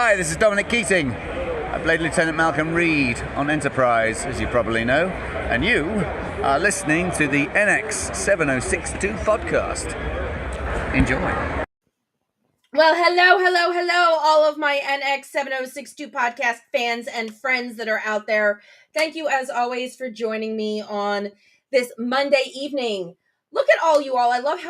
Hi, this is Dominic Keating. I played Lieutenant Malcolm Reed on Enterprise, as you probably know, and you are listening to the NX 7062 podcast. Enjoy. Well, hello, all of my NX 7062 podcast fans and friends that are out there. Thank you, as always, for joining me on this Monday evening. Look at all you all. I love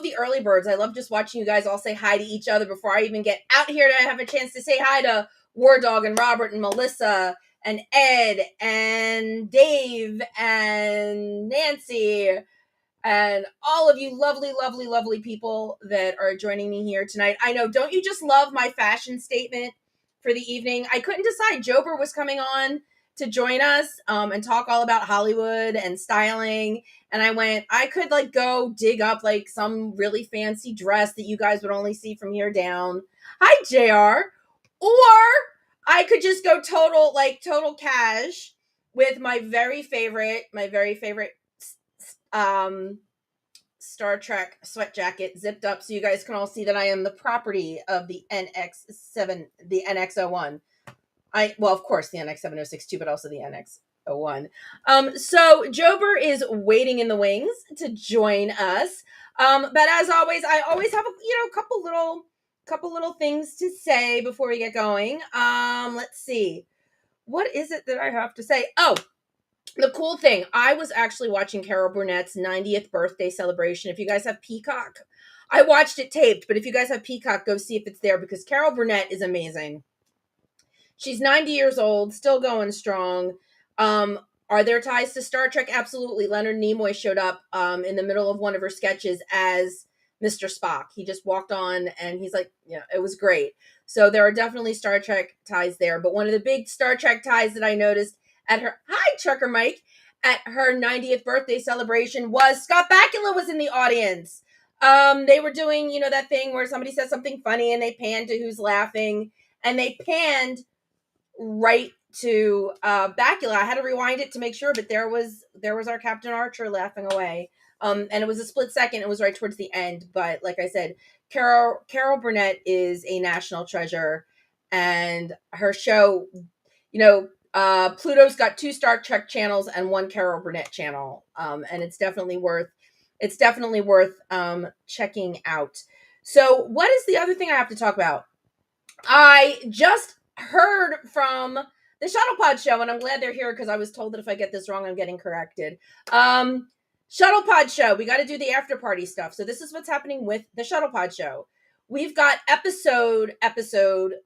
the early birds. I love just watching you guys all say hi to each other before I even get out here to have a chance to say hi to War Dog and Robert and Melissa and Ed and Dave and Nancy and all of you lovely people that are joining me here tonight. I know, don't you just love my fashion statement for the evening? I couldn't decide. Jober was coming on to join us and talk all about Hollywood and styling. And I went, I could go dig up some really fancy dress that you guys would only see from here down. Hi, JR. Or I could just go total cash with my very favorite Star Trek sweat jacket zipped up so you guys can all see that I am the property of the NX01. Of course the NX7062, but also the NX01. So Jober is waiting in the wings to join us. But as always, I always have a couple little things to say before we get going. Let's see. What is it that I have to say? Oh, the cool thing, I was actually watching Carol Burnett's 90th birthday celebration. If you guys have Peacock, I watched it taped, but if you guys have Peacock, go see if it's there because Carol Burnett is amazing. She's 90 years old, still going strong. Are there ties to Star Trek? Absolutely. Leonard Nimoy showed up in the middle of one of her sketches as Mr. Spock. He just walked on and he's like, yeah, it was great. So there are definitely Star Trek ties there. But one of the big Star Trek ties that I noticed at her, hi, Trucker Mike, at her 90th birthday celebration was Scott Bakula was in the audience. They were doing, that thing where somebody says something funny and they pan to who's laughing, and they panned right to Bakula. I had to rewind it to make sure, but there was our Captain Archer laughing away. And it was a split second. It was right towards the end. But like I said, Carol Burnett is a national treasure, and her show, Pluto's got 2 Star Trek channels and 1 Carol Burnett channel. And it's definitely worth checking out. So what is the other thing I have to talk about? I just heard from the Shuttlepod Show, and I'm glad they're here because I was told that if I get this wrong, I'm getting corrected. Shuttlepod Show, we got to do the after party stuff. So this is what's happening with the Shuttlepod Show. We've got episode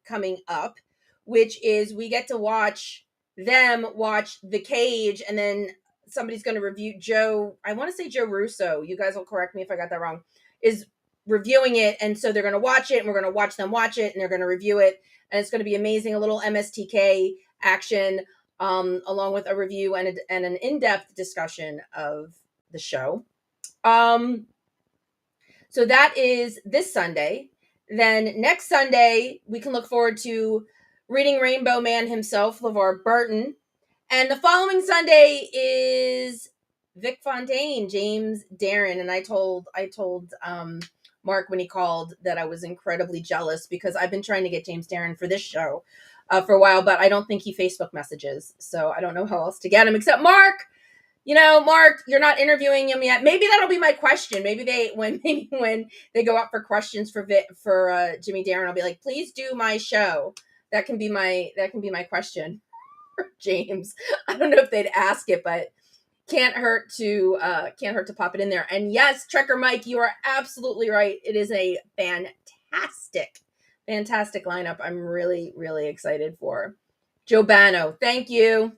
coming up, which is we get to watch The Cage, and then somebody's going to review I want to say Joe Russo. You guys will correct me if I got that wrong. Is reviewing it, and so they're going to watch it, and we're going to watch them watch it, and they're going to review it, and it's going to be amazing. A little MSTK action, along with a review and an in-depth discussion of the show. So that is this Sunday. Then next Sunday, we can look forward to reading Rainbow Man himself, LeVar Burton. And the following Sunday is Vic Fontaine, James Darren. And I told Mark when he called that I was incredibly jealous because I've been trying to get James Darren for this show for a while, but I don't think he Facebook messages. So I don't know how else to get him except Mark. Mark, you're not interviewing him yet. Maybe that'll be my question. Maybe when they go up for questions for Jimmy Darren, I'll be like, please do my show. That can be my question for James. I don't know if they'd ask it, but can't hurt to pop it in there. And yes, Trekker Mike, you are absolutely right. It is a fantastic lineup. I'm really, really excited for. Joe Bano, thank you.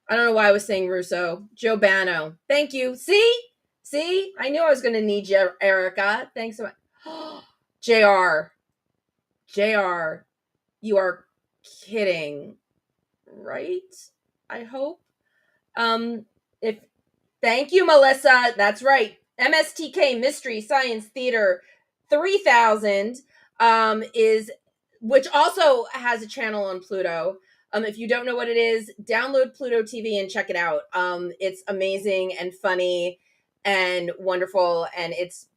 I don't know why I was saying Russo. Joe Bano, thank you. See, I knew I was going to need you, Erica. Thanks so much. JR, you are kidding, right? I hope. Thank you, Melissa. That's right. MSTK Mystery Science Theater 3000 which also has a channel on Pluto. If you don't know what it is, download Pluto TV and check it out. It's amazing and funny and wonderful, and it's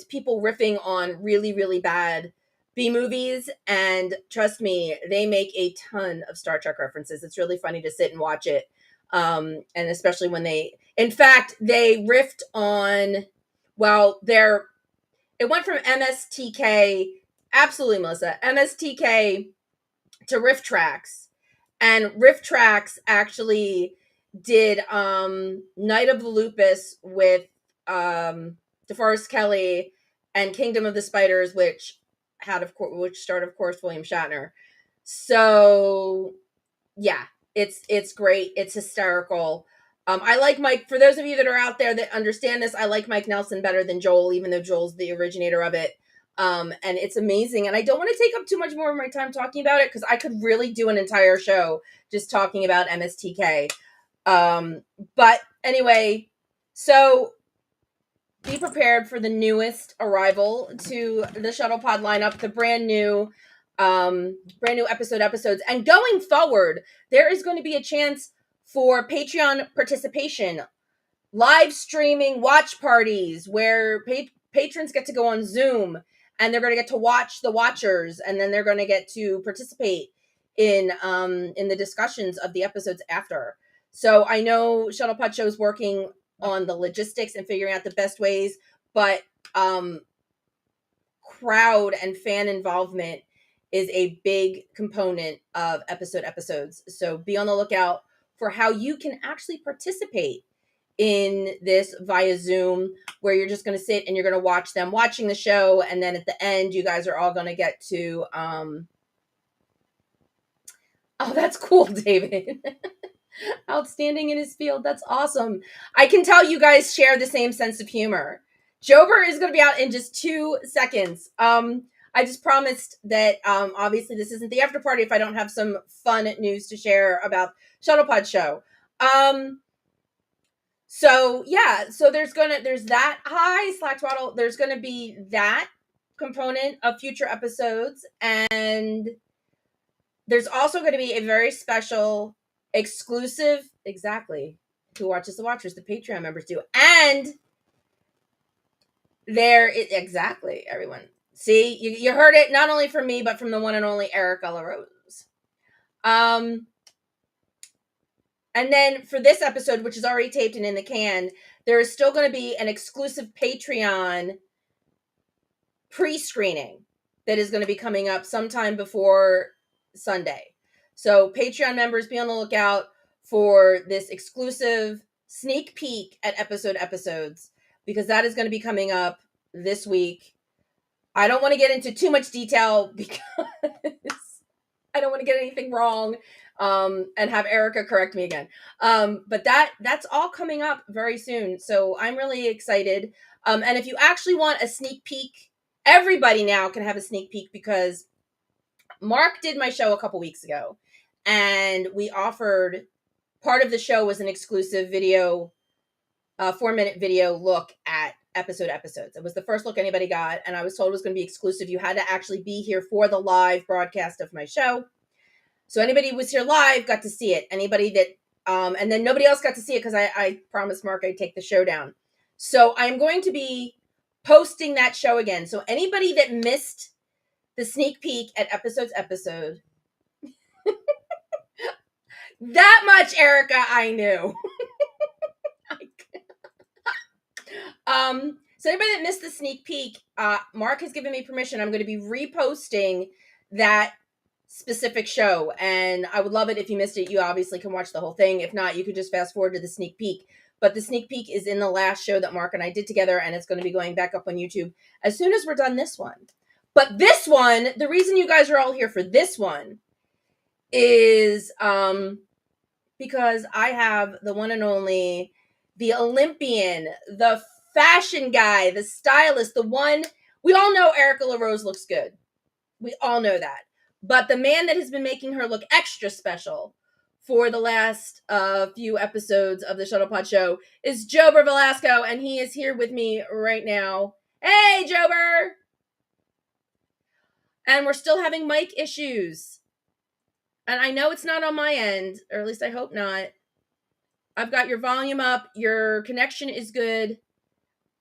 people riffing on really, really bad B-movies, and trust me, they make a ton of Star Trek references. It's really funny to sit and watch it. And especially when in fact, they riffed on, well, it went from MSTK, absolutely, Melissa, MSTK to Riff Tracks. And Riff Tracks actually did Night of the Lupus with DeForest Kelley and Kingdom of the Spiders, which starred, of course, William Shatner. So yeah, it's great. It's hysterical. I like Mike. For those of you that are out there that understand this, I like Mike Nelson better than Joel, even though Joel's the originator of it. And it's amazing. And I don't want to take up too much more of my time talking about it because I could really do an entire show just talking about MSTK. But anyway, so be prepared for the newest arrival to the Shuttlepod lineup, the brand new episodes. And going forward, there is going to be a chance for Patreon participation, live streaming watch parties where patrons get to go on Zoom and they're going to get to watch the watchers, and then they're going to get to participate in the discussions of the episodes after. So I know Shuttlepod Show is working on the logistics and figuring out the best ways, but crowd and fan involvement is a big component of episodes. So be on the lookout for how you can actually participate in this via Zoom, where you're just going to sit and you're going to watch them watching the show. And then at the end, you guys are all going to get to, oh, that's cool, David. Outstanding in his field. That's awesome. I can tell you guys share the same sense of humor. Jober is going to be out in just 2 seconds. I just promised that obviously this isn't the after party if I don't have some fun news to share about Shuttlepod Show. So yeah, so there's that high Slack throttle. There's gonna be that component of future episodes, and there's also going to be a very special exclusive, exactly, Who Watches the Watchers, the Patreon members do. And exactly, everyone. See, you heard it not only from me, but from the one and only Erica LaRose. And then for this episode, which is already taped and in the can, there is still going to be an exclusive Patreon pre-screening that is going to be coming up sometime before Sunday. So Patreon members, be on the lookout for this exclusive sneak peek at episodes, because that is going to be coming up this week. I don't want to get into too much detail because I don't want to get anything wrong and have Erica correct me again. But that's all coming up very soon. So I'm really excited. And if you actually want a sneak peek, everybody now can have a sneak peek, because Mark did my show a couple weeks ago, and we offered, part of the show was an exclusive video, 4-minute video look at episodes. It was the first look anybody got, and I was told it was going to be exclusive. You had to actually be here for the live broadcast of my show. So anybody who was here live got to see it. Anybody that, and then nobody else got to see it because I promised Mark I'd take the show down. So I'm going to be posting that show again. So anybody that missed the sneak peek at episode, that much, Erica, I knew. So anybody that missed the sneak peek, Mark has given me permission. I'm going to be reposting that specific show, and I would love it if you missed it. You obviously can watch the whole thing. If not, you could just fast forward to the sneak peek. But the sneak peek is in the last show that Mark and I did together, and it's going to be going back up on YouTube as soon as we're done this one. But this one, the reason you guys are all here for this one is because I have the one and only, the Olympian, the fashion guy, the stylist, the one, we all know Erica LaRose looks good. We all know that. But the man that has been making her look extra special for the last few episodes of the Shuttlepod Show is Jober Velasco, and he is here with me right now. Hey, Jober! And we're still having mic issues. And I know it's not on my end, or at least I hope not. I've got your volume up. Your connection is good.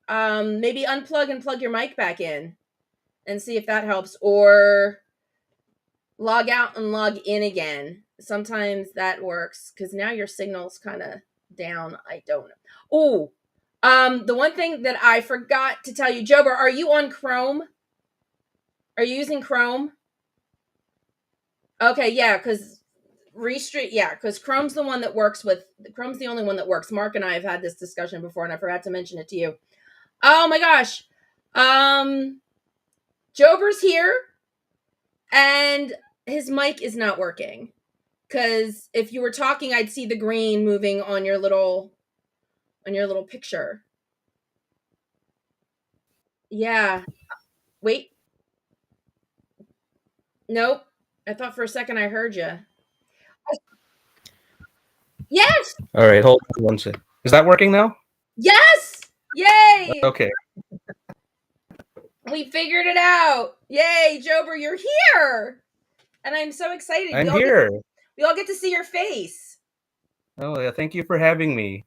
Maybe unplug and plug your mic back in. and see if that helps, or log out and log in again. Sometimes that works because now your signal's kind of down. I don't know. Oh, the one thing that I forgot to tell you, Jober, are you on Chrome? Are you using Chrome? Okay, yeah, because because Chrome's the one that works with Chrome's the only one that works. Mark and I have had this discussion before, and I forgot to mention it to you. Oh my gosh, Jober's here, and his mic is not working. Because if you were talking, I'd see the green moving on your little picture. Yeah. Wait. Nope. I thought for a second I heard you. Yes. All right, hold on one second. Is that working now? Yes. Yay. Okay. We figured it out. Yay, Jober, you're here. And I'm so excited. I'm here. We all get to see your face. Oh yeah, thank you for having me.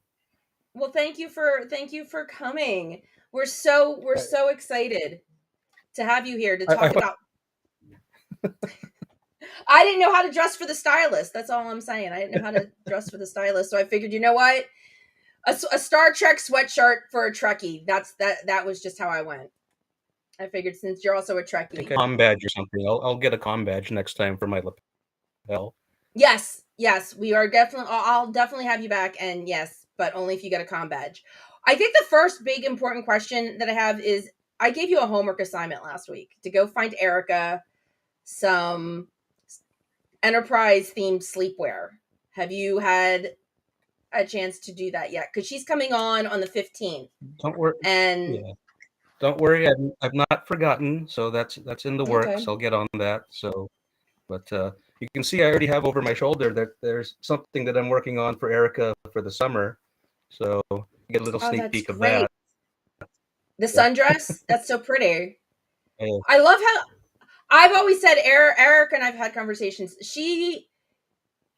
Well, thank you for coming. We're so excited to have you here to talk about. I didn't know how to dress for the stylist. That's all I'm saying. I didn't know how to dress for the stylist, so I figured, you know what, a Star Trek sweatshirt for a Trekkie. That was just how I went. I figured since you're also a Trekkie, a comm badge or something. I'll get a comm badge next time for my lapel. Yes, we are definitely. I'll definitely have you back, and yes, but only if you get a comm badge. I think the first big important question that I have is, I gave you a homework assignment last week to go find Erica some Enterprise themed sleepwear. Have you had a chance to do that yet? Because she's coming on the 15th. Don't worry. And yeah. Don't worry, I've not forgotten. So that's in the works. Okay. I'll get on that. So, but you can see I already have over my shoulder that there's something that I'm working on for Erica for the summer. So you get a little sneak peek of that. The sundress, that's so pretty. Yeah. I love how I've always said Erica and I've had conversations. She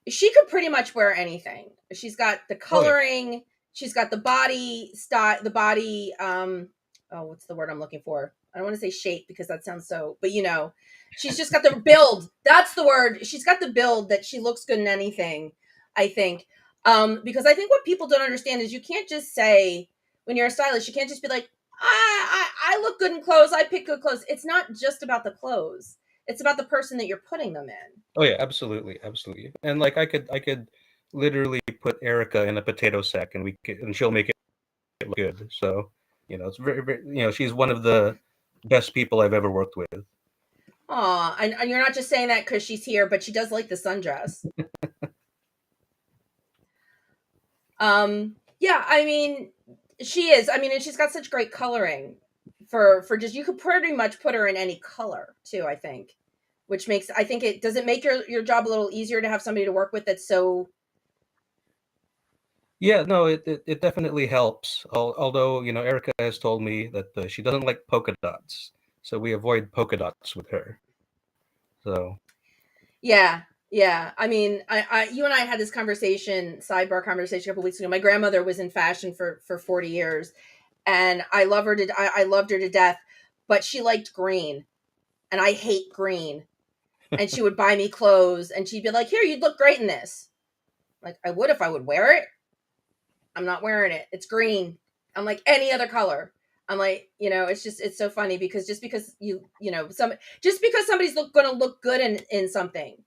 could pretty much wear anything. She's got the coloring. Oh, yeah. She's got the body style. The body. What's the word I'm looking for? I don't want to say shape because that sounds so. But she's just got the build. That's the word. She's got the build that she looks good in anything. I think. Because I think what people don't understand is you can't just say when you're a stylist, you can't just be like, I look good in clothes. I pick good clothes. It's not just about the clothes. It's about the person that you're putting them in. Oh yeah, absolutely. And like I could literally put Erica in a potato sack and she'll make it look good. So, it's very, very, she's one of the best people I've ever worked with. Aw, and you're not just saying that because she's here, but she does like the sundress. Yeah, I mean, she is. I mean, and she's got such great coloring for just, you could pretty much put her in any color too, I think. Which makes, I think it, does it make your job a little easier to have somebody to work with that's so... Yeah, no, it definitely helps. Although, Erica has told me that she doesn't like polka dots. So we avoid polka dots with her. So. Yeah. I mean, you and I had this sidebar conversation a couple weeks ago. My grandmother was in fashion for 40 years. And I loved her to death. But she liked green. And I hate green. And she would buy me clothes and she'd be like, here, you'd look great in this. Like, I would if I would wear it. I'm not wearing it. It's green. I'm like, any other color. I'm like, it's so funny because just because somebody's going to look good in something,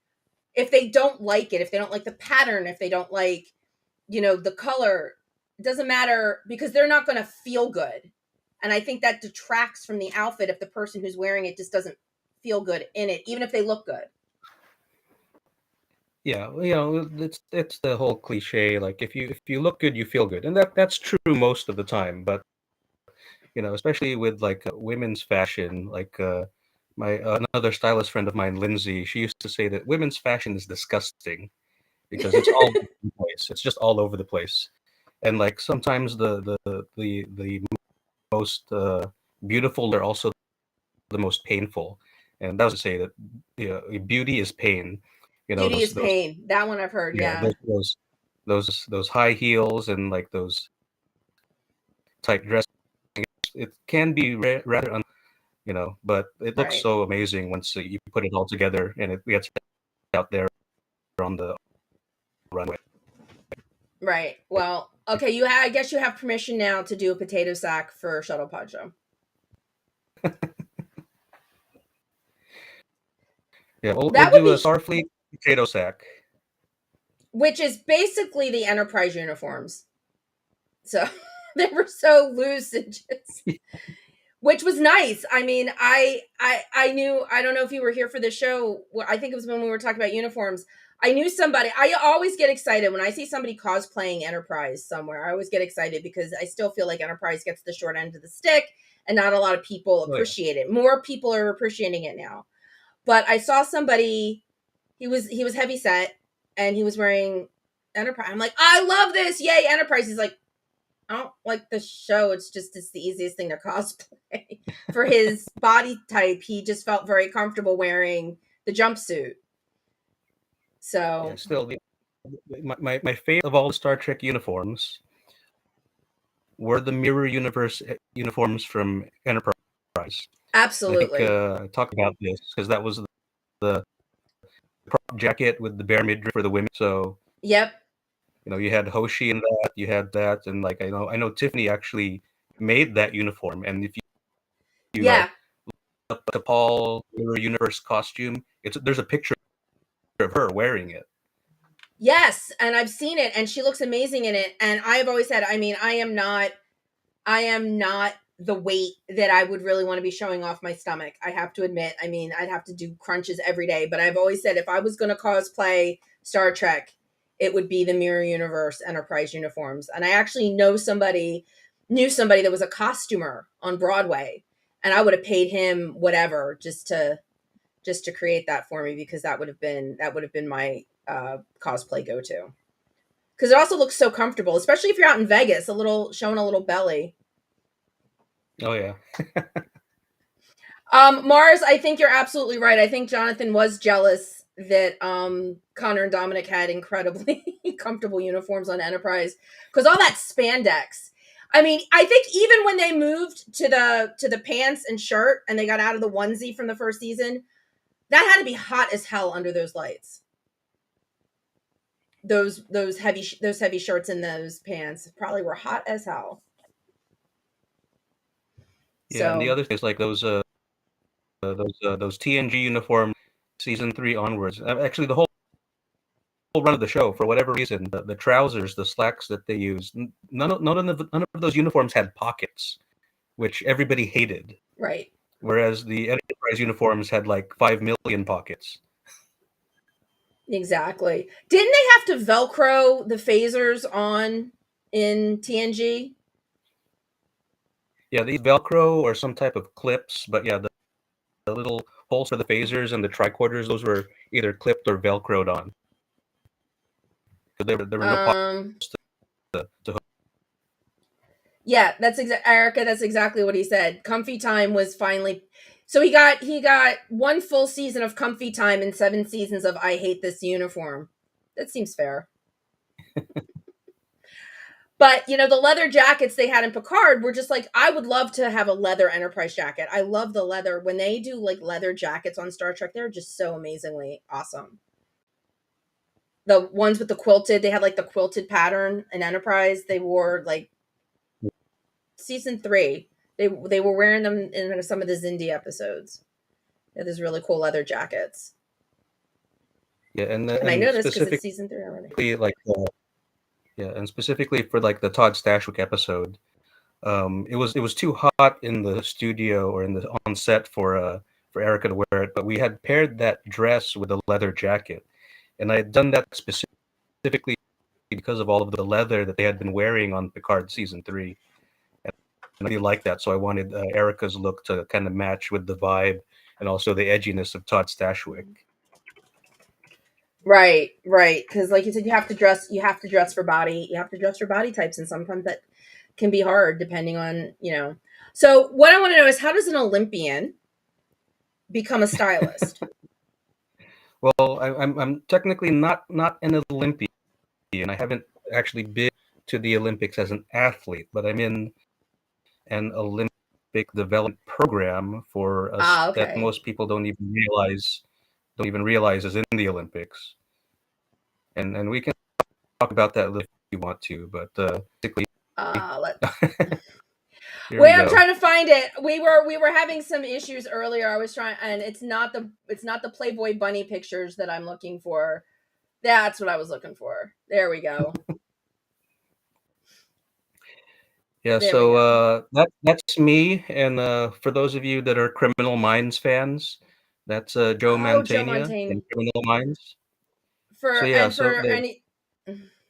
if they don't like it, if they don't like the pattern, if they don't like, the color, it doesn't matter because they're not going to feel good. And I think that detracts from the outfit if the person who's wearing it just doesn't feel good in it, even if they look good. Yeah, it's the whole cliche, like if you look good, you feel good, and that's true most of the time. But especially with like women's fashion, like another stylist friend of mine, Lindsay, she used to say that women's fashion is disgusting because it's all over the place. It's just all over the place, and like sometimes the most beautiful are also the most painful. And that was to say that beauty is pain. Beauty is pain. That one I've heard. Yeah. Those high heels and like those tight dresses. It can be rather But it looks Right. so amazing once you put it all together and it gets out there on the runway. Right. Well, okay. I guess you have permission now to do a potato sack for Shuttlepod Show. Yeah, we'll That would do a be, Starfleet potato sack. which is basically the Enterprise uniforms. So they were so loose and just, which was nice. I mean, I knew, I don't know if you were here for the show. I think it was when we were talking about uniforms. I knew somebody. I always get excited when I see somebody cosplaying Enterprise somewhere. I always get excited because I still feel like Enterprise gets the short end of the stick, and not a lot of people Oh, yeah. appreciate it. More people are appreciating it now. But I saw somebody. He was heavy set, and he was wearing Enterprise. I'm like, I love this! Yay, Enterprise! He's like, I don't like the show. It's the easiest thing to cosplay. For his body type, he just felt very comfortable wearing the jumpsuit. So Yeah, still, my favorite of all the Star Trek uniforms were the mirror universe uniforms from Enterprise. absolutely. I think I talked about this because that was the prop jacket with the bare midriff for the women. So Yep. you had Hoshi in that, you had that, and like I know Tiffany actually made that uniform. And if you Yeah. look at the Paul Mirror Universe costume, there's a picture of her wearing it. Yes, and I've seen it, and she looks amazing in it. And I've always said, I mean, I am not the weight that I would really want to be showing off my stomach. I have to admit. I mean, I'd have to do crunches every day. But I've always said if I was going to cosplay Star Trek, it would be the Mirror Universe Enterprise uniforms. And I actually knew somebody that was a costumer on Broadway, and I would have paid him whatever just to create that for me, because that would have been my cosplay go-to. Because it also looks so comfortable, especially if you're out in Vegas, showing a little belly. Oh yeah. Mars, I think you're absolutely right. I think Jonathan was jealous that Connor and Dominic had incredibly comfortable uniforms on Enterprise, because all that spandex. I mean, I think even when they moved to the pants and shirt and they got out of the onesie from the first season, that had to be hot as hell under those lights. Those heavy shirts and those pants probably were hot as hell. Yeah, and the other thing is like those TNG uniforms, season 3 onwards. Actually, the whole run of the show, for whatever reason, the trousers, the slacks that they used, none of those uniforms had pockets, which everybody hated. Right. Whereas the Enterprise uniforms had like 5 million pockets. Exactly. Didn't they have to Velcro the phasers on in TNG? Yeah, they Velcro or some type of clips, but yeah, the little holes for the phasers and the tricorders, those were either clipped or Velcroed on. There were no pockets to hook. Yeah, Erica. That's exactly what he said. Comfy Time was finally. So he got one full season of Comfy Time and 7 seasons of I Hate This Uniform. That seems fair. But the leather jackets they had in Picard were just like, I would love to have a leather Enterprise jacket. I love the leather. When they do like leather jackets on Star Trek, they're just so amazingly awesome. The ones with they had like the quilted pattern in Enterprise. They wore like season 3. They were wearing them in some of the Xindi episodes. They had these really cool leather jackets. Yeah, and I know this because it's season 3 already. Like yeah, and specifically for like the Todd Stashwick episode, it was too hot in the studio or on set for Erica to wear it, but we had paired that dress with a leather jacket, and I had done that specifically because of all of the leather that they had been wearing on Picard season 3, and I really liked that, so I wanted Erica's look to kind of match with the vibe and also the edginess of Todd Stashwick. Right. Because like you said, you have to dress for body types, and sometimes that can be hard depending on, So what I want to know is, how does an Olympian become a stylist? Well, I'm technically not an Olympian. I haven't actually been to the Olympics as an athlete, but I'm in an Olympic development program for us that Okay. most people don't even realize is in the Olympics. And we can talk about that if you want to, but basically, Let here we Wait, I'm go. trying to find it. We were having some issues earlier. I was trying, and it's not the Playboy bunny pictures that I'm looking for. That's what I was looking for. There we go. Yeah, There we so go. that's me, and for those of you that are Criminal Minds fans, that's Joe Oh, Joe Mantegna Montaigne. in Criminal Minds. So For yeah, and so for the any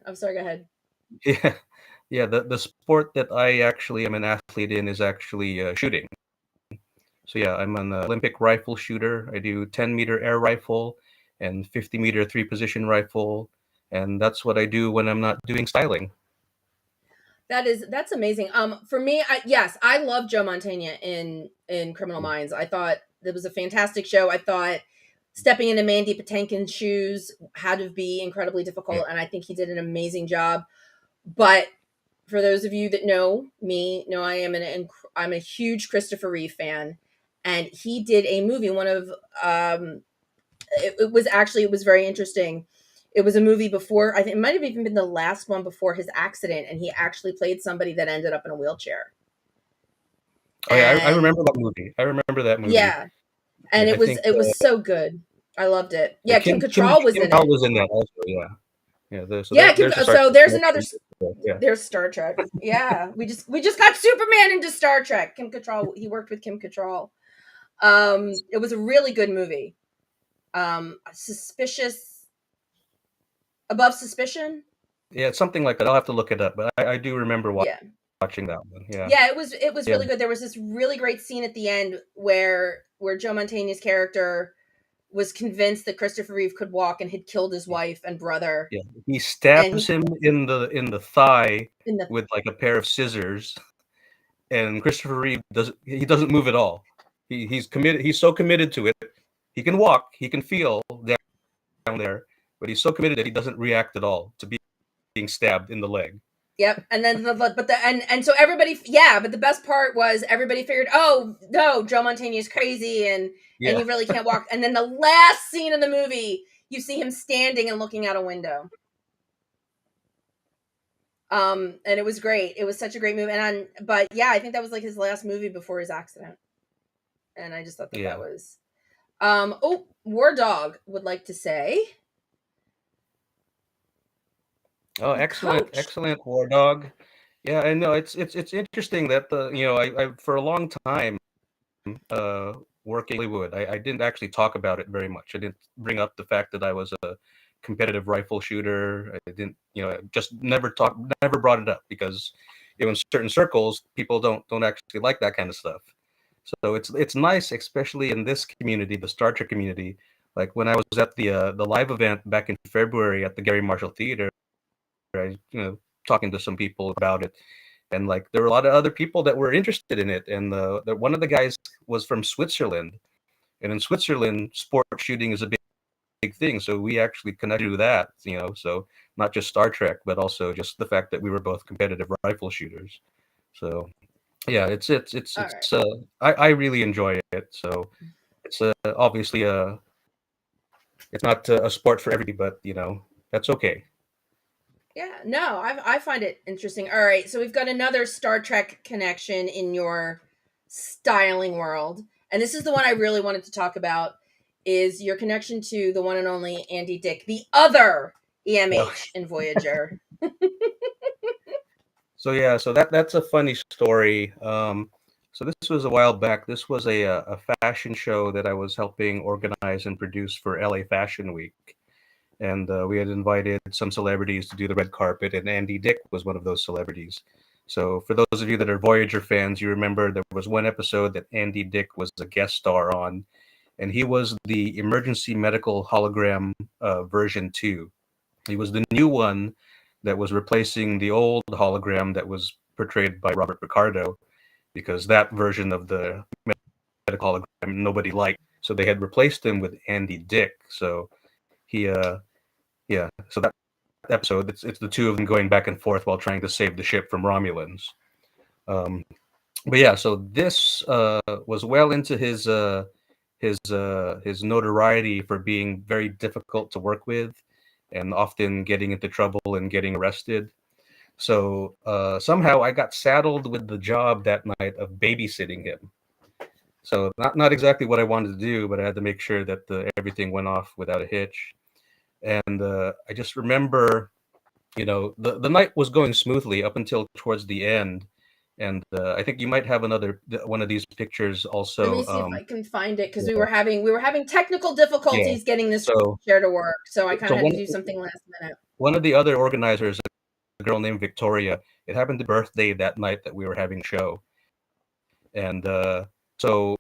I'm sorry, go ahead. yeah, yeah, the sport that I actually am an athlete in is actually shooting. So yeah, I'm an Olympic rifle shooter. I do 10-meter air rifle and 50-meter three-position rifle, and that's what I do when I'm not doing styling. That's amazing. For me, yes, I love Joe Mantegna in Criminal Minds. I thought it was a fantastic show. I thought stepping into Mandy Patinkin's shoes had to be incredibly Yeah. difficult, and I think he did an amazing job. But for those of you that know me, know I'm a huge Christopher Reeve fan, and he did a movie. It was very interesting. It was a movie before, I think it might have even been the last one before his accident, and he actually played somebody that ended up in a wheelchair. Oh yeah, I And remember that movie. I remember that movie. yeah, Yeah, and I think it was so good. I loved it. yeah, Yeah, Kim Cattrall was Kim in Cattrall it. was in that also. Yeah, yeah. Yeah, There's a Star so Trek there's another. connection. Yeah, There's Star Trek. Yeah, we just got Superman into Star Trek. Kim Cattrall. He worked with Kim Cattrall. It was a really good movie. Suspicious, above suspicion. yeah, it's something like that. I'll have to look it up, but I do remember Yeah, watching that one. Yeah, yeah. It was yeah, really good. There was this really great scene at the end where Joe Mantegna's character was convinced that Christopher Reeve could walk and had killed his wife and brother, yeah. He and stabs him in the thigh in the with like a pair of scissors, and Christopher Reeve doesn't move at all. He's committed. He's so committed to it. He can walk. He can feel down there, but he's so committed that he doesn't react at all to being stabbed in the leg. Yep, and then and so everybody, yeah, but the best part was everybody figured, oh no, Joe Mantegna is crazy and Yeah, he really can't walk. And then the last scene in the movie, you see him standing and looking out a window. And it was great. It was such a great movie. But yeah, I think that was like his last movie before his accident. And I just thought that yeah. was. Oh, War Dog would like to say, Oh, excellent, Coach. excellent, War Dog. Yeah, I know it's interesting that I for a long time working in Hollywood, I didn't actually talk about it very much. I didn't bring up the fact that I was a competitive rifle shooter. I didn't, just never brought it up because in certain circles, people don't actually like that kind of stuff. So it's nice, especially in this community, the Star Trek community. Like when I was at the live event back in February at the Gary Marshall Theater, I talking to some people about it, and like there were a lot of other people that were interested in it. And one of the guys was from Switzerland, and in Switzerland, sport shooting is a big thing. So we actually connected to that, so not just Star Trek, but also just the fact that we were both competitive rifle shooters. So yeah, All right. I really enjoy it. So it's obviously it's not a sport for everybody, but that's okay. Yeah, no, I find it interesting. All right, so we've got another Star Trek connection in your styling world, and this is the one I really wanted to talk about. Is your connection to the one and only Andy Dick, the other Well, EMH in Voyager? so yeah, so that's a funny story. So this was a while back. This was a fashion show that I was helping organize and produce for LA Fashion Week, and we had invited some celebrities to do the red carpet, and Andy Dick was one of those celebrities. So for those of you that are Voyager fans, you remember there was one episode that Andy Dick was a guest star on, and he was the emergency medical hologram version 2. He was the new one that was replacing the old hologram that was portrayed by Robert Picardo, because that version of the medical hologram nobody liked. So they had replaced him with Andy Dick. So he, yeah. So that episode, it's the two of them going back and forth while trying to save the ship from Romulans. Um, but yeah, so this was well into his notoriety for being very difficult to work with, and often getting into trouble and getting arrested. So somehow I got saddled with the job that night of babysitting him. So not exactly what I wanted to do, but I had to make sure that everything went off without a hitch. And I just remember, the night was going smoothly up until towards the end. And I think you might have one of these pictures Let also. me see if I can find it because Yeah. we were having technical Yeah. difficulties getting this So share to work, so I kind so of had one to do something last minute. one of the other organizers, a girl named Victoria, it happened to be her birthday that night that we were having a show, and so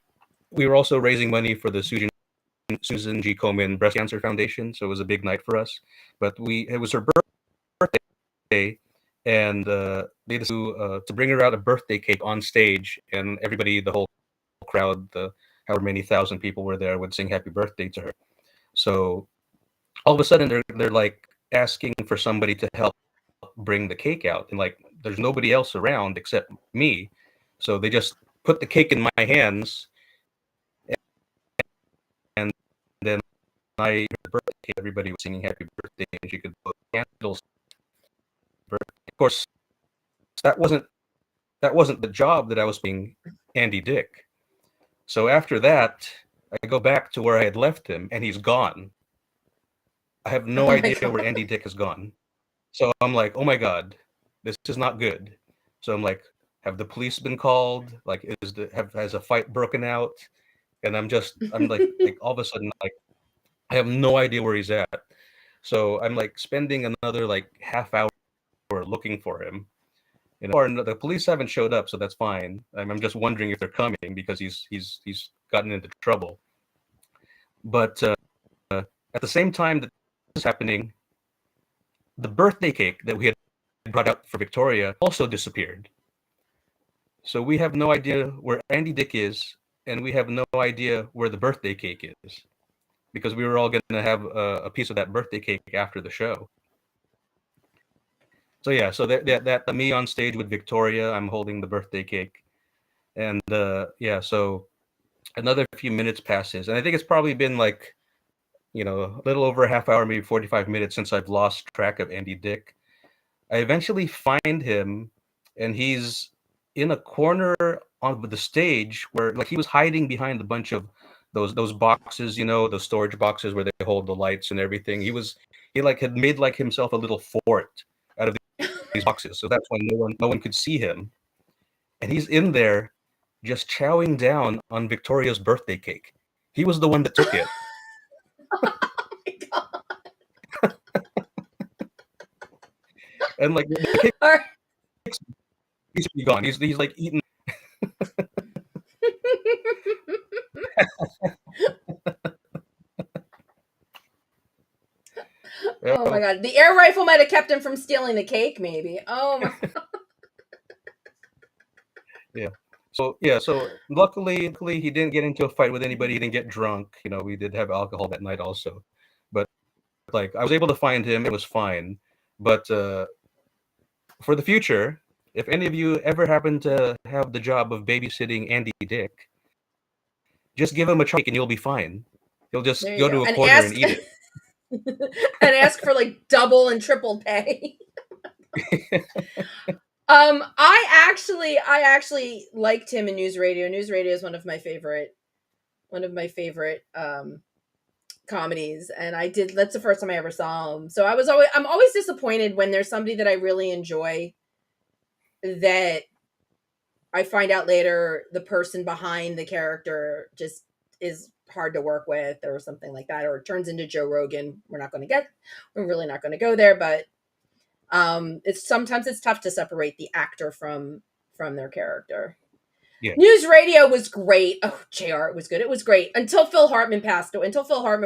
we were also raising money for the Susan G. Komen Breast Cancer Foundation. So it was a big night for us. But it was her birthday, and they decided to bring her out a birthday cake on stage, and everybody, the whole crowd, however many thousand people were there, would sing happy birthday to her. So all of a sudden, they're like asking for somebody to help bring the cake out, and like there's nobody else around except me. So they just put the cake in my hands, and then I birthday, everybody was singing happy birthday, and she could put candles. Of course, that wasn't the job that I was being Andy Dick. So after that, I go back to where I had left him, and he's gone. I have no Oh my idea where God. Andy Dick has gone. So I'm like, oh my God, this is not good. So I'm like, have the police been called? Like, has a fight broken out? And I'm like all of a sudden, like, I have no idea where he's at. So I'm like spending another like half hour looking for him. Or the police haven't showed up, so that's fine. I'm just wondering if they're coming because he's gotten into trouble. But at the same time that this is happening, the birthday cake that we had brought out for Victoria also disappeared. So we have no idea where Andy Dick is, and we have no idea where the birthday cake is, because we were all going to have a piece of that birthday cake after the show. So yeah, so that me on stage with Victoria, I'm holding the birthday cake, and yeah, so another few minutes passes, and I think it's probably been like, a little over a half hour, maybe 45 minutes since I've lost track of Andy Dick. I eventually find him, and he's in a corner on the stage where, like, he was hiding behind a bunch of those boxes, those storage boxes where they hold the lights and everything. He like had made like himself a little fort out of these boxes, so that's why no one could see him. And he's in there just chowing down on Victoria's birthday cake. He was the one that took it. Oh my God. And like the cake, All right. he's gone. He's like eating. Oh my God. The air rifle might have kept him from stealing the cake, maybe. Oh my. Yeah. So luckily he didn't get into a fight with anybody. He didn't get drunk. We did have alcohol that night also, but like I was able to find him. It was fine. But for the future, if any of you ever happen to have the job of babysitting Andy Dick, just give him a cake and you'll be fine. He'll just There you go go. to a And corner and eat it. and ask for like double and triple pay. I actually liked him in News Radio. News Radio is one of my favorite comedies, and that's the first time I ever saw him. So I'm always disappointed when there's somebody that I really enjoy that I find out later the person behind the character just is hard to work with or something like that, or it turns into Joe Rogan. We're really not going to go there, but it's tough to separate the actor from their character. Yeah. News Radio was great. Oh, JR, it was good. It was great until Phil Hartman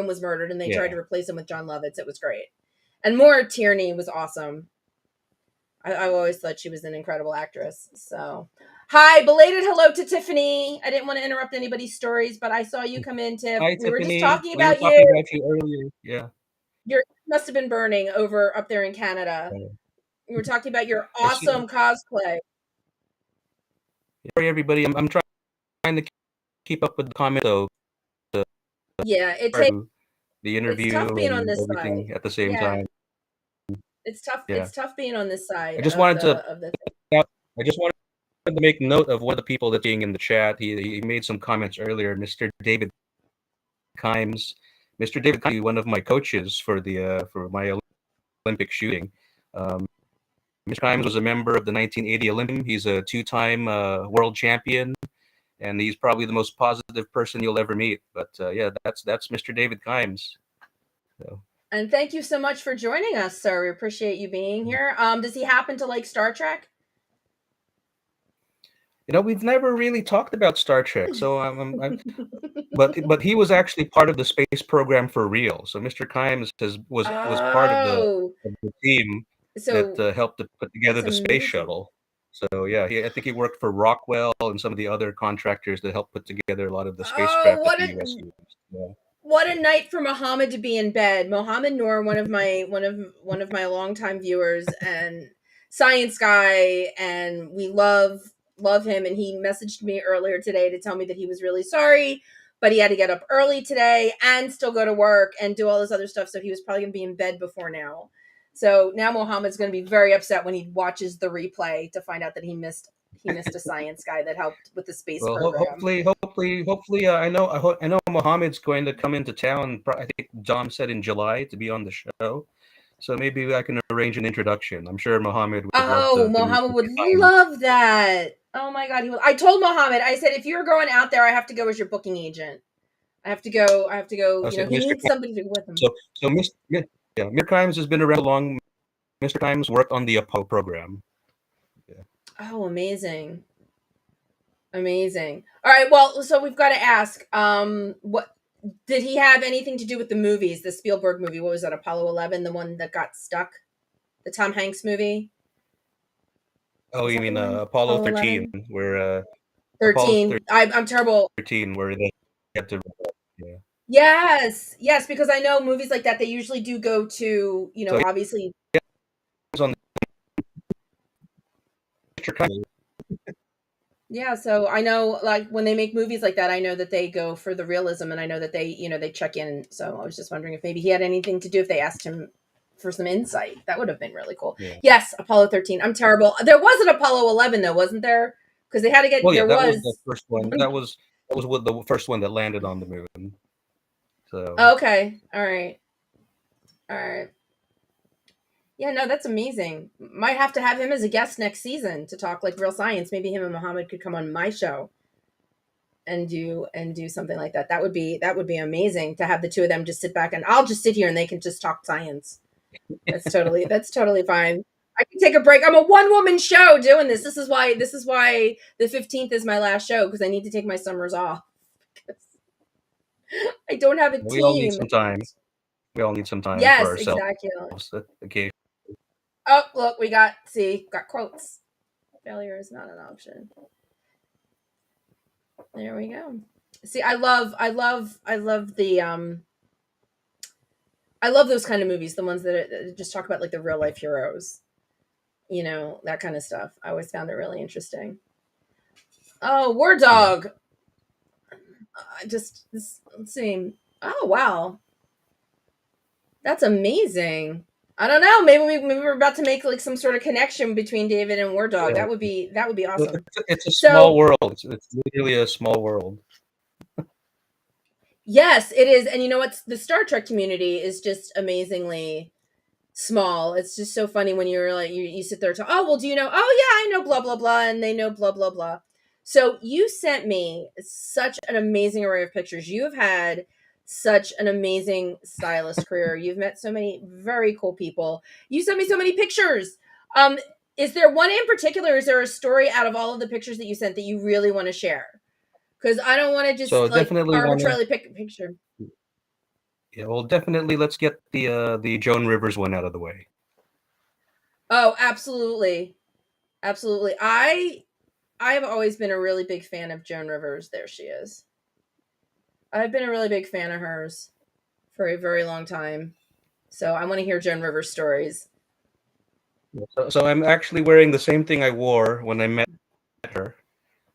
was murdered and they tried to replace him with John Lovitz. It was great. And Maura Tierney was awesome. I always thought she was an incredible actress. So, hi, belated hello to Tiffany. I didn't want to interrupt anybody's stories, but I saw you come in, Tiff. Hi, We were just Tiffany. talking We were about talking you. about you earlier. Yeah. Your must have been burning up there in Canada. We were talking about your awesome cosplay. Sorry, everybody. I'm trying to keep up with the comment though. Yeah, The it's interview tough being on and this side. everything at the same Yeah, time. it's tough. Yeah. It's tough being on this side I just wanted to of the thing. I just wanted to make note of one of the people that's being in the chat. He made some comments earlier. Mr. David Kimes. Mr. David Kimes, one of my coaches for my Olympic shooting. Mr. Kimes was a member of the 1980 Olympic. He's a two-time world champion, and he's probably the most positive person you'll ever meet. But yeah, that's Mr. David Kimes. So. And thank you so much for joining us, sir. We appreciate you being here. Does he happen to like Star Trek? We've never really talked about Star Trek, so but he was actually part of the space program for real. So Mr. Kimes was part of Oh, the team that so helped to put together that's the space amazing. shuttle. So yeah, I think he worked for Rockwell and some of the other contractors that helped put together a lot of the Oh, spacecraft that the U.S. used. Yeah. what a night for Mohammed to be in bed. Mohammed Noor, one of my longtime viewers and science guy, and we love him. And he messaged me earlier today to tell me that he was really sorry, but he had to get up early today and still go to work and do all this other stuff. So he was probably gonna be in bed before now. So now Mohammed's gonna be very upset when he watches the replay to find out that he missed a science guy that helped with the space Well, program. hopefully, I know Mohammed's going to come into town. I think Dom said in July to be on the show, so maybe I can arrange an introduction. I'm sure Mohammed would love Oh, to meet Mohammed would Mr. Kimes. love that. Oh my God, he will. I told Mohammed, I said, if you're going out there, I have to go as your booking agent. I have to go. Oh, You so know, he Mr. needs somebody to go with him. So Mr. Kimes has been around long. Mr. Kimes worked on the Apollo program. Yeah. Oh, amazing. Amazing. All right. Well, so we've got to ask, what did he have anything to do with the movies? The Spielberg movie. What was that? Apollo 11, the one that got stuck? The Tom Hanks movie? Oh, Was you that the mean one? Apollo Apollo 13, 11? where Apollo 13. I'm terrible. 13, where they had to. Yeah. Yes. Yes, because I know movies like that, they usually do go to, So obviously. he was on Mr. Kimes. Yeah, so I know, like, when they make movies like that, I know that they go for the realism, and I know that they check in. So I was just wondering if maybe he had anything to do, if they asked him for some insight. That would have been really cool. Yeah. Yes, Apollo 13. I'm terrible. There was an Apollo 11 though, wasn't there? Because they had to get Well, yeah, there that was was. the first one. That was what the first one that landed on the moon. So. Oh, okay. All right. All right. Yeah, no, that's amazing. Might have to have him as a guest next season to talk like real science. Maybe him and Muhammad could come on my show and do something like that. That would be amazing to have the two of them just sit back, and I'll just sit here and they can just talk science. That's totally fine. I can take a break. I'm a one woman show doing this. This is why the 15th is my last show, because I need to take my summers off. I don't have a We all need team. some time. We all need some time for Yes, ourselves. exactly. Okay. Oh, look, we got quotes. Failure is not an option. There we go. See, I love the I love those kind of movies, the ones that just talk about like the real life heroes, that kind of stuff. I always found it really interesting. Oh, War Dog. Let's see. Oh, wow. That's amazing. I don't know. Maybe we're about to make like some sort of connection between David and War Dog. Yeah. That would be awesome. It's a small world. It's literally a small world. Yes, it is. And you know what? The Star Trek community is just amazingly small. It's just so funny when you're like, you sit there to, oh, well, do you know? Oh, yeah, I know blah, blah, blah. And they know blah, blah, blah. So you sent me such an amazing array of pictures. You have had such an amazing stylist career. You've met so many very cool people. You sent me so many pictures. Is there one in particular? Is there a story out of all of the pictures that you sent that you really want to share? Because I don't want to just definitely arbitrarily pick a picture. Yeah, well, definitely let's get the Joan Rivers one out of the way. Oh, absolutely. Absolutely. I have always been a really big fan of Joan Rivers. There she is. I've been a really big fan of hers for a very long time. So I want to hear Joan Rivers stories. So I'm actually wearing the same thing I wore when I met her.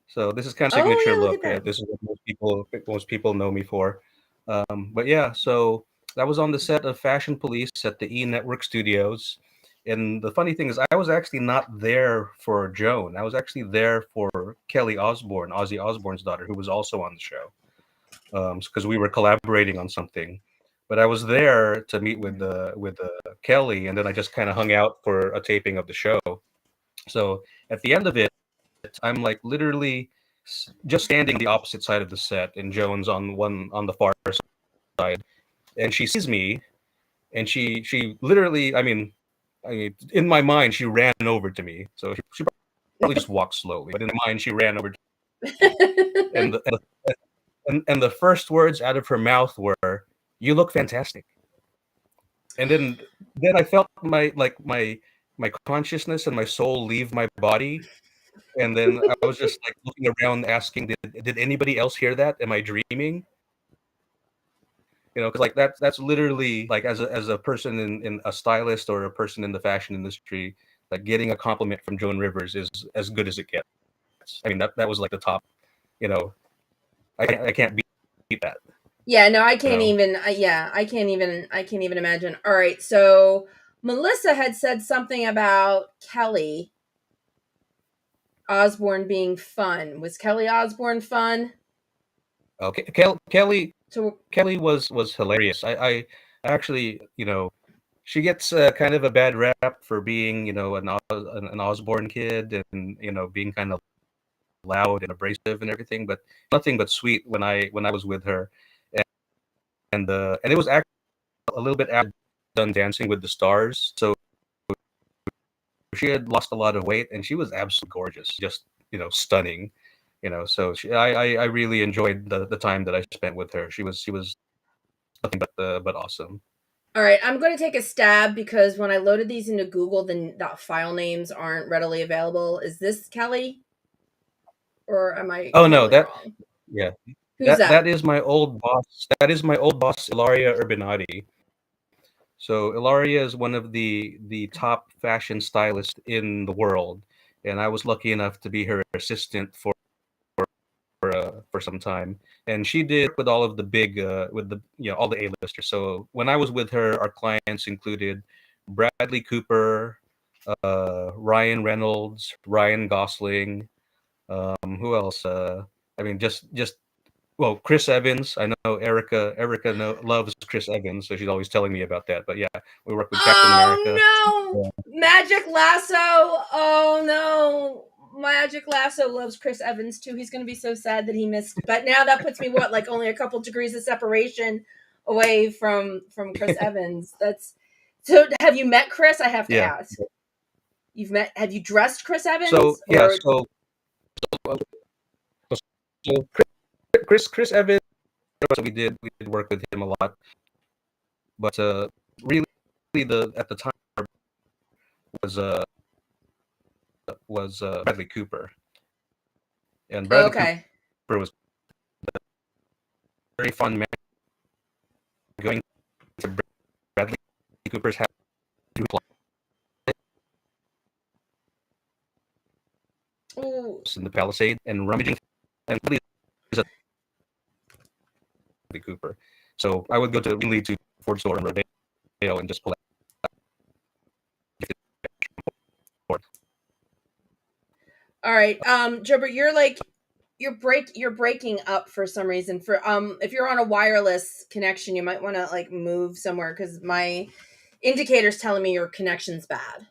So this is kind of Oh signature yeah, look look. at that. This is what most people know me for. But yeah, so that was on the set of Fashion Police at the E Network Studios. And the funny thing is, I was actually not there for Joan. I was actually there for Kelly Osbourne, Ozzy Osbourne's daughter, who was also on the show, because we were collaborating on something. But I was there to meet with Kelly, and then I just kind of hung out for a taping of the show. So at the end of it, I'm like literally just standing the opposite side of the set, and Joan's on the far side, and she sees me, and she literally, I mean, in my mind, she ran over to me. So she probably just walked slowly, but in my mind, she ran over. And the first words out of her mouth were, "You look fantastic." And then I felt my consciousness and my soul leave my body. And then I was just like looking around, asking, "Did anybody else hear that? Am I dreaming?" Because like that's literally like as a person in a stylist or a person in the fashion industry, like getting a compliment from Joan Rivers is as good as it gets. I mean that was like the top. You know, I can't beat that. Yeah, no, I can't You know. even. I can't even. I can't even imagine. All right, so Melissa had said something about Kelly Osbourne being fun. Was Kelly Osbourne fun? Okay, Kelly So was hilarious. I actually, she gets kind of a bad rap for being, an Osborne kid, and being kind of loud and abrasive and everything, but nothing but sweet when I was with her, and it was actually a little bit after done Dancing with the Stars, so she had lost a lot of weight, and she was absolutely gorgeous, just stunning, So I really enjoyed the time that I spent with her. She was nothing but awesome. all right, I'm going to take a stab because when I loaded these into Google, the file names aren't readily available. Is this Kelly, or am I Oh no, totally wrong? yeah, Who's that that? is my old boss. That is my old boss, Ilaria Urbanati. So Ilaria is one of the top fashion stylists in the world, and I was lucky enough to be her assistant for some time. And she did with all of the big with the all the A-listers. So when I was with her, our clients included Bradley Cooper, Ryan Reynolds, Ryan Gosling. Who else? I mean, just well, Chris Evans. I know Erica loves Chris Evans, so she's always telling me about that. But yeah, we work with Captain America. Oh Yeah. no, Magic Lasso. Oh no. Magic Lasso loves Chris Evans too. He's going to be so sad that he missed. But now that puts me like only a couple degrees of separation away from Chris Evans. That's so. Have you met Chris? I have to Yeah. ask. Have you dressed Chris Evans? So yeah, Or so Chris Evans. We did work with him a lot, but really the at the time was Bradley Cooper, and Bradley okay. Cooper was very fun man going to Bradley Cooper's house Ooh. in the Palisade and rummaging and Bradley Cooper. So I would go to Ford store in Rodeo and just pull out. All right. Jober, you're breaking up for some reason. For if you're on a wireless connection, you might want to like move somewhere because my indicator's telling me your connection's bad.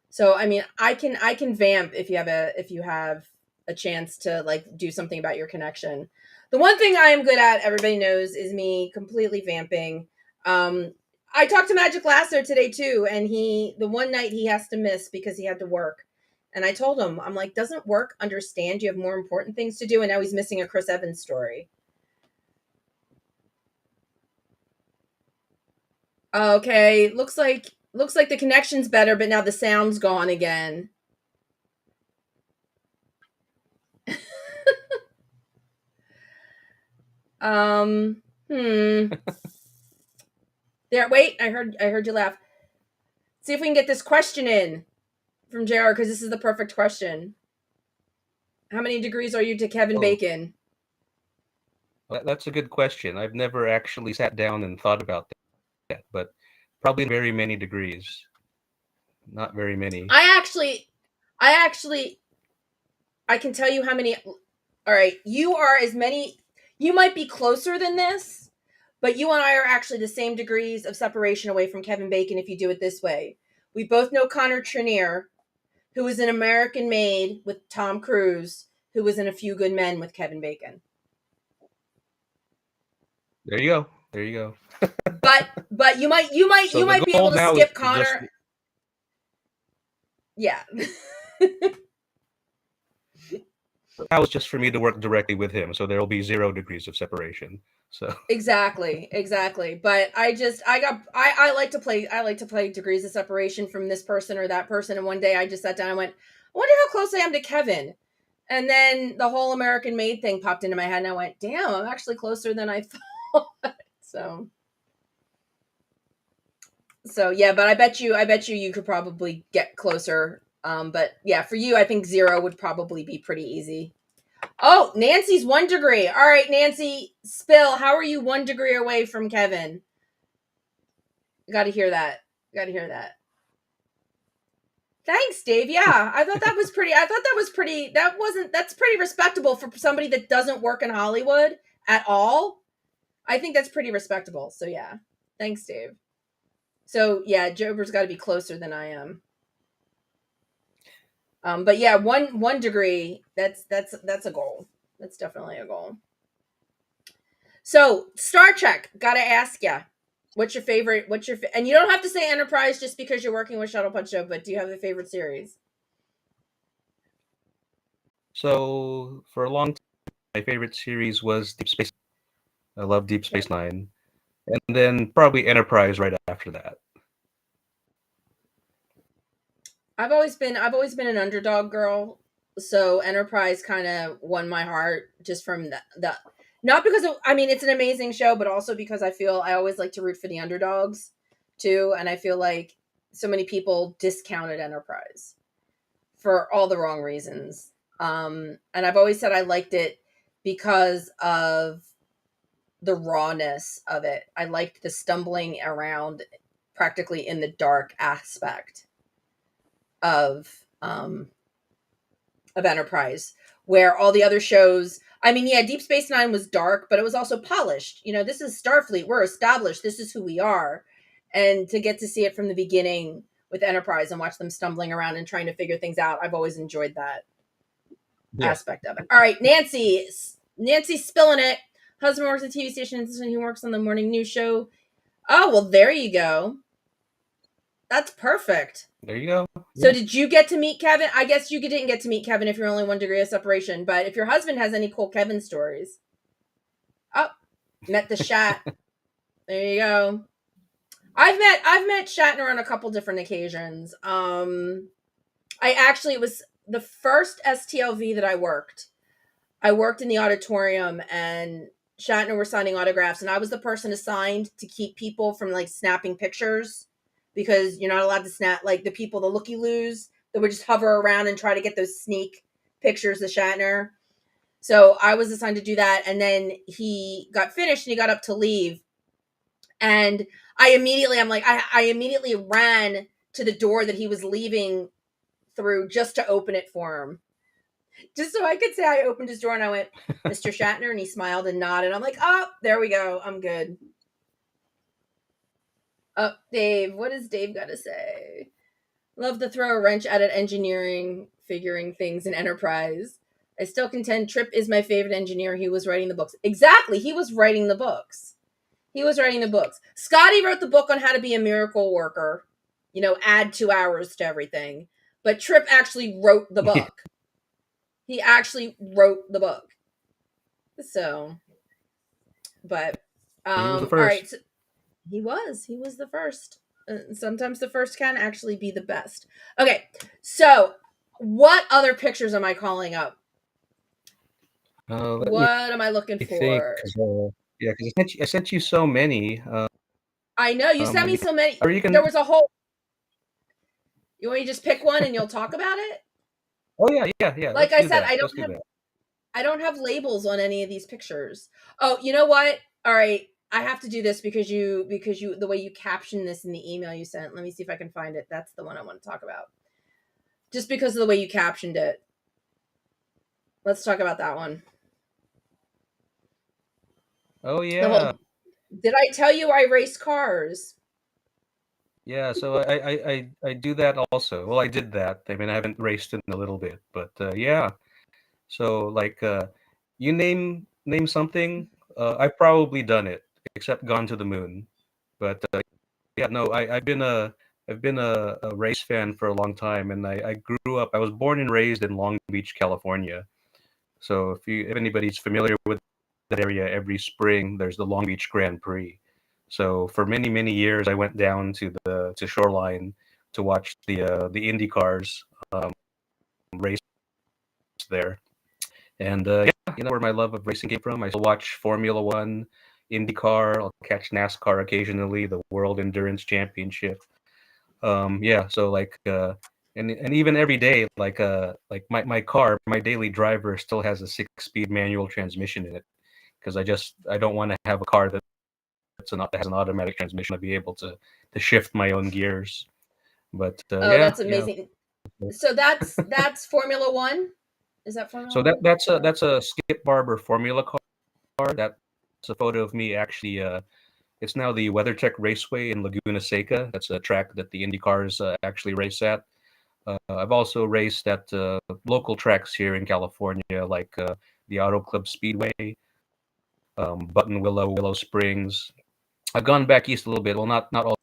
So I mean, I can vamp if you have a chance to like do something about your connection. The one thing I am good at, everybody knows, is me completely vamping. I talked to Magic Lasso today too, and the one night he has to miss because he had to work. And I told him, I'm like, doesn't work understand you have more important things to do? And now he's missing a Chris Evans story. Okay, looks like the connection's better, but now the sound's gone again. Um, hmm. There, wait, I heard you laugh. See if we can get this question in from JR because this is the perfect question. How many degrees are you to Kevin Oh. Bacon? That's a good question. I've never actually sat down and thought about that, but probably very many degrees. Not very many. I can tell you how many. All right, you are as many. You might be closer than this, but you and I are actually the same degrees of separation away from Kevin Bacon if you do it this way. We both know Connor Trinneer, who was an American Made with Tom Cruise, who was in A Few Good Men with Kevin Bacon. There you go. There you go. But you might be able to skip Connor. Yeah. Now it's just for me to work directly with him, so there will be 0 degrees of separation. So Exactly. But I like to play degrees of separation from this person or that person. And one day I just sat down and went, I wonder how close I am to Kevin. And then the whole American Made thing popped into my head and I went, damn, I'm actually closer than I thought. So yeah, but I bet you could probably get closer. But yeah, for you, I think 0 would probably be pretty easy. Oh, Nancy's 1 degree. All right, Nancy, spill. How are you 1 degree away from Kevin? Got to hear that. Thanks, Dave. Yeah, I thought that was pretty. That's pretty respectable for somebody that doesn't work in Hollywood at all. I think that's pretty respectable. So yeah, thanks, Dave. So yeah, Jober's got to be closer than I am. But yeah, one degree. That's a goal. That's definitely a goal. So Star Trek. Got to ask you, what's your favorite? And you don't have to say Enterprise just because you're working with Shuttlepod Show. But do you have a favorite series? So for a long time, my favorite series was Deep Space. I love Deep Space Nine, and then probably Enterprise right after that. I've always been an underdog girl, so Enterprise kind of won my heart just from the not because of, I mean, it's an amazing show, but also because I feel I always like to root for the underdogs too, and I feel like so many people discounted Enterprise for all the wrong reasons. And I've always said I liked it because of the rawness of it. I liked the stumbling around practically in the dark aspect of Enterprise, where all the other shows, I mean, yeah, Deep Space Nine was dark, but it was also polished. You know, this is Starfleet. We're established. This is who we are. And to get to see it from the beginning with Enterprise and watch them stumbling around and trying to figure things out, I've always enjoyed that aspect of it. All right, Nancy's spilling it. Husband works at a TV station and he works on the morning news show. Oh, well, there you go. That's perfect. There you go. So did you get to meet Kevin? I guess you didn't get to meet Kevin if you're only 1 degree of separation, but if your husband has any cool Kevin stories. Oh, met the Shat. There you go. I've met Shatner on a couple different occasions. It was the first STLV that I worked. I worked in the auditorium and Shatner were signing autographs and I was the person assigned to keep people from like snapping pictures because you're not allowed to snap, like the looky-loos that would just hover around and try to get those sneak pictures of Shatner. So I was assigned to do that. And then he got finished and he got up to leave. And I immediately ran to the door that he was leaving through just to open it for him. Just so I could say I opened his door and I went, Mr. Shatner, and he smiled and nodded. I'm like, oh, there we go. I'm good. Oh, Dave. What does Dave got to say? Love to throw a wrench at it, engineering, figuring things in Enterprise. I still contend Trip is my favorite engineer. He was writing the books. Exactly. He was writing the books. Scotty wrote the book on how to be a miracle worker. You know, add 2 hours to everything. But Trip actually wrote the book. He actually wrote the book. So, but, he was the first. All right. So, he was the first. Sometimes the first can actually be the best. Okay. So what other pictures am I calling up? What am I looking for? Yeah, because I sent you so many. I know you sent me so many. Or you can. There was a whole. You want me to just pick one and you'll talk about it? Oh yeah. Like Let's I do said, that. Let's do that. I don't have labels on any of these pictures. Oh, you know what? All right, I have to do this because you the way you captioned this in the email you sent. Let me see if I can find it. That's the one I want to talk about. Just because of the way you captioned it. Let's talk about that one. Oh The yeah. whole Did I tell you I race cars? Yeah, so I do that also. Well, I did that. I mean, I haven't raced in a little bit, but yeah. So like, you name something. I've probably done it, except gone to the moon. But yeah, no, I've been a race fan for a long time, and I grew up. I was born and raised in Long Beach, California. So if anybody's familiar with that area, every spring there's the Long Beach Grand Prix. So for many years, I went down to Shoreline to watch the Indy cars race there. And yeah, where my love of racing came from. I still watch Formula One, IndyCar. I'll catch NASCAR occasionally, the World Endurance Championship. Yeah, so like, and even every day, like my car, my daily driver still has a 6-speed manual transmission in it because I don't want to have a car that has an automatic transmission to be able to shift my own gears. But Oh, yeah, that's amazing. So that's Formula One. Is that Formula so One? that's a Skip Barber Formula car. That's a photo of me actually. It's now the WeatherTech Raceway in Laguna Seca. That's a track that the Indy cars actually race at. I've also raced at local tracks here in California, like the Auto Club Speedway, Button Willow Springs. I've gone back east a little bit. Well, not all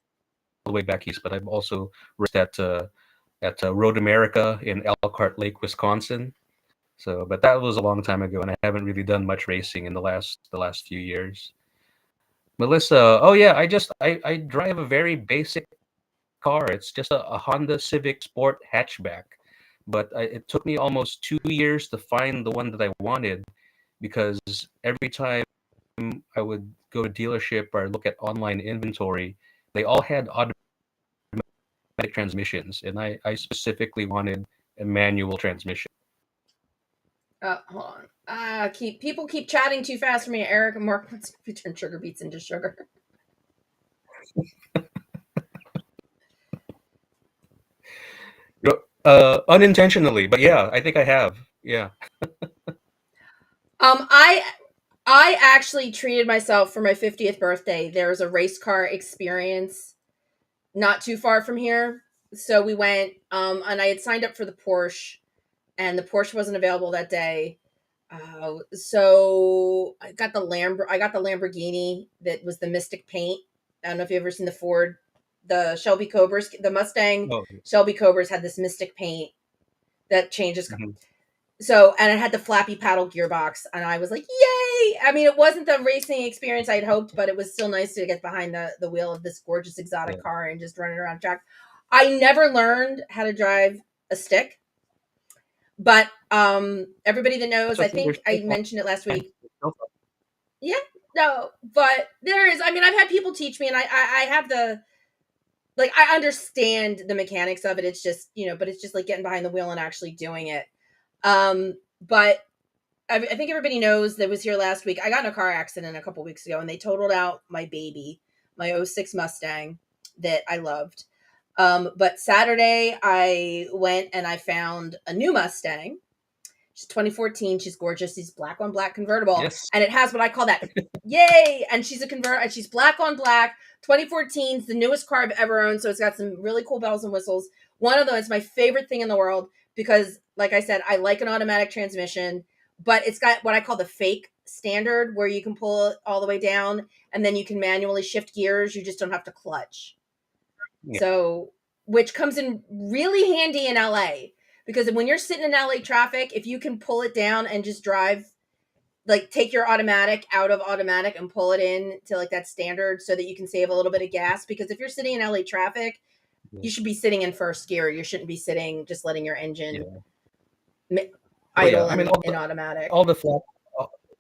the way back east, but I've also raced at Road America in Elkhart Lake, Wisconsin. So, but that was a long time ago, and I haven't really done much racing in the last few years. Melissa, oh yeah, I drive a very basic car. It's just a Honda Civic Sport hatchback. But it took me almost 2 years to find the one that I wanted because every time I would go to dealership or look at online inventory, they all had automatic transmissions, and I specifically wanted a manual transmission. Hold on. People keep chatting too fast for me. Eric and Mark wants to turn sugar beets into sugar. Unintentionally, but yeah, I think I have. Yeah. I actually treated myself for my 50th birthday. There's a race car experience not too far from here. So we went, and I had signed up for the Porsche, and the Porsche wasn't available that day. So I got the Lamborghini that was the Mystic paint. I don't know if you've ever seen the Ford, the Shelby Cobras, the Mustang Oh, Shelby Cobras had this Mystic paint that changes. mhm. So, and it had the flappy paddle gearbox, and I was like, yay! I mean, it wasn't the racing experience I'd hoped, but it was still nice to get behind the wheel of this gorgeous exotic Yeah. car and just running around track. I never learned how to drive a stick, but everybody that knows, So I think there's I mentioned it last week. Yeah, no, but there is. I mean, I've had people teach me, and I have the, like, I understand the mechanics of it. It's just, but it's just like getting behind the wheel and actually doing it. But I think everybody knows that was here last week. I got in a car accident a couple weeks ago, and they totaled out my baby, my '06 Mustang that I loved. But Saturday, I went and I found a new Mustang. She's 2014. She's gorgeous. She's black on black convertible, Yes. and it has what I call that yay. And she's and she's black on black. 2014 is the newest car I've ever owned, so it's got some really cool bells and whistles. One of them is my favorite thing in the world because, like I said, I like an automatic transmission, but it's got what I call the fake standard, where you can pull it all the way down and then you can manually shift gears. You just don't have to clutch. Yeah. So, which comes in really handy in LA, because when you're sitting in LA traffic, if you can pull it down and just drive, like take your automatic out of automatic and pull it in to like that standard so that you can save a little bit of gas. Because if you're sitting in LA traffic, Yeah. you should be sitting in first gear. You shouldn't be sitting just letting your engine Oh yeah. idle I mean, in automatic. all the flat,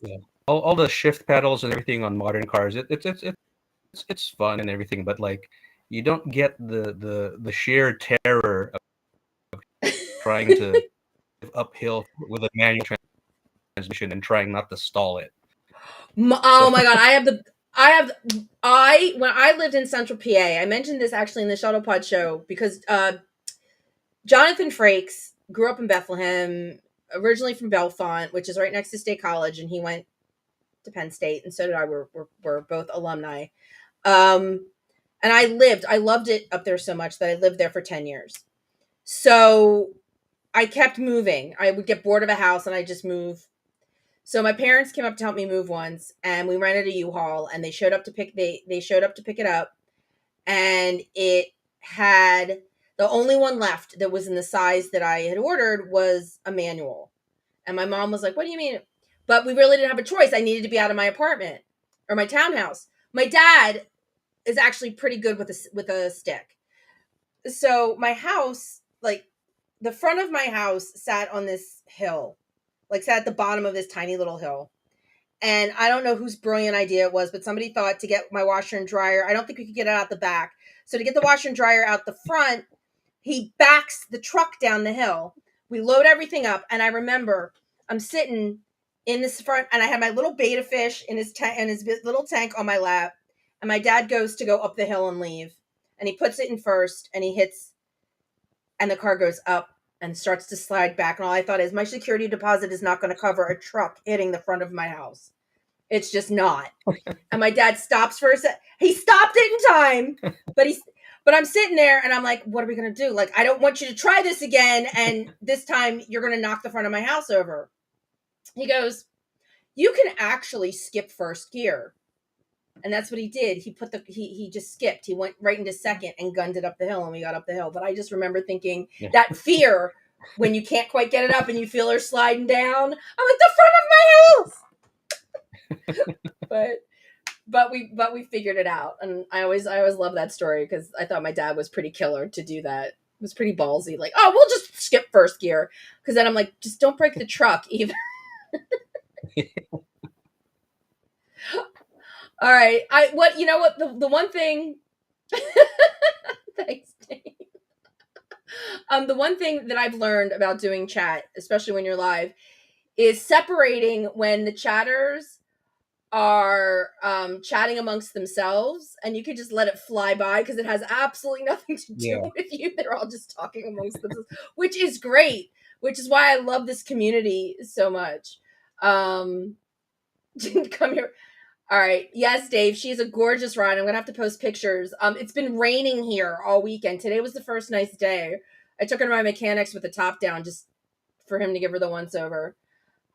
yeah, all the shift pedals and everything on modern cars. It's fun and everything, but like you don't get the sheer terror of trying to uphill with a manual transmission and trying not to stall it. Oh my god, when I lived in Central PA, I mentioned this actually in the Shuttlepod Show because Jonathan Frakes grew up in Bethlehem, originally from Bellefonte, which is right next to State College, and he went to Penn State, and so did I. We're both alumni. And I loved it up there so much that I lived there for 10 years. So I kept moving. I would get bored of a house and I just move. So my parents came up to help me move once, and we rented a U-Haul, and they showed up to pick it up, and it had the only one left that was in the size that I had ordered was a manual. And my mom was like, "What do you mean?" But we really didn't have a choice. I needed to be out of my apartment or my townhouse. My dad is actually pretty good with a stick. So my house, like the front of my house sat on this hill, like sat at the bottom of this tiny little hill. And I don't know whose brilliant idea it was, but somebody thought to get my washer and dryer. I don't think we could get it out the back. So to get the washer and dryer out the front, he backs the truck down the hill. We load everything up. And I remember I'm sitting in this front, and I had my little betta fish in his little tank on my lap. And my dad goes to go up the hill and leave. And he puts it in first, and he hits, and the car goes up and starts to slide back. And all I thought is, my security deposit is not going to cover a truck hitting the front of my house. It's just not. And my dad stops for a sec. He stopped it in time, but I'm sitting there and I'm like, what are we going to do? Like, I don't want you to try this again. And this time you're going to knock the front of my house over. He goes, you can actually skip first gear. And that's what he did. He just skipped. He went right into second and gunned it up the hill, and we got up the hill. But I just remember thinking that fear when you can't quite get it up and you feel her sliding down. I'm like, the front of my house. but we figured it out. And I always love that story because I thought my dad was pretty killer to do that. It was pretty ballsy. Like, oh, we'll just skip first gear. Because then I'm like, just don't break the truck either. All right. The one thing thanks, Dave. The one thing that I've learned about doing chat, especially when you're live, is separating when the chatters are chatting amongst themselves, and you can just let it fly by because it has absolutely nothing to do with you. They're all just talking amongst themselves, which is great, which is why I love this community so much. Come here. All right. Yes, Dave. She's a gorgeous ride. I'm going to have to post pictures. It's been raining here all weekend. Today was the first nice day. I took her to my mechanics with the top down just for him to give her the once over.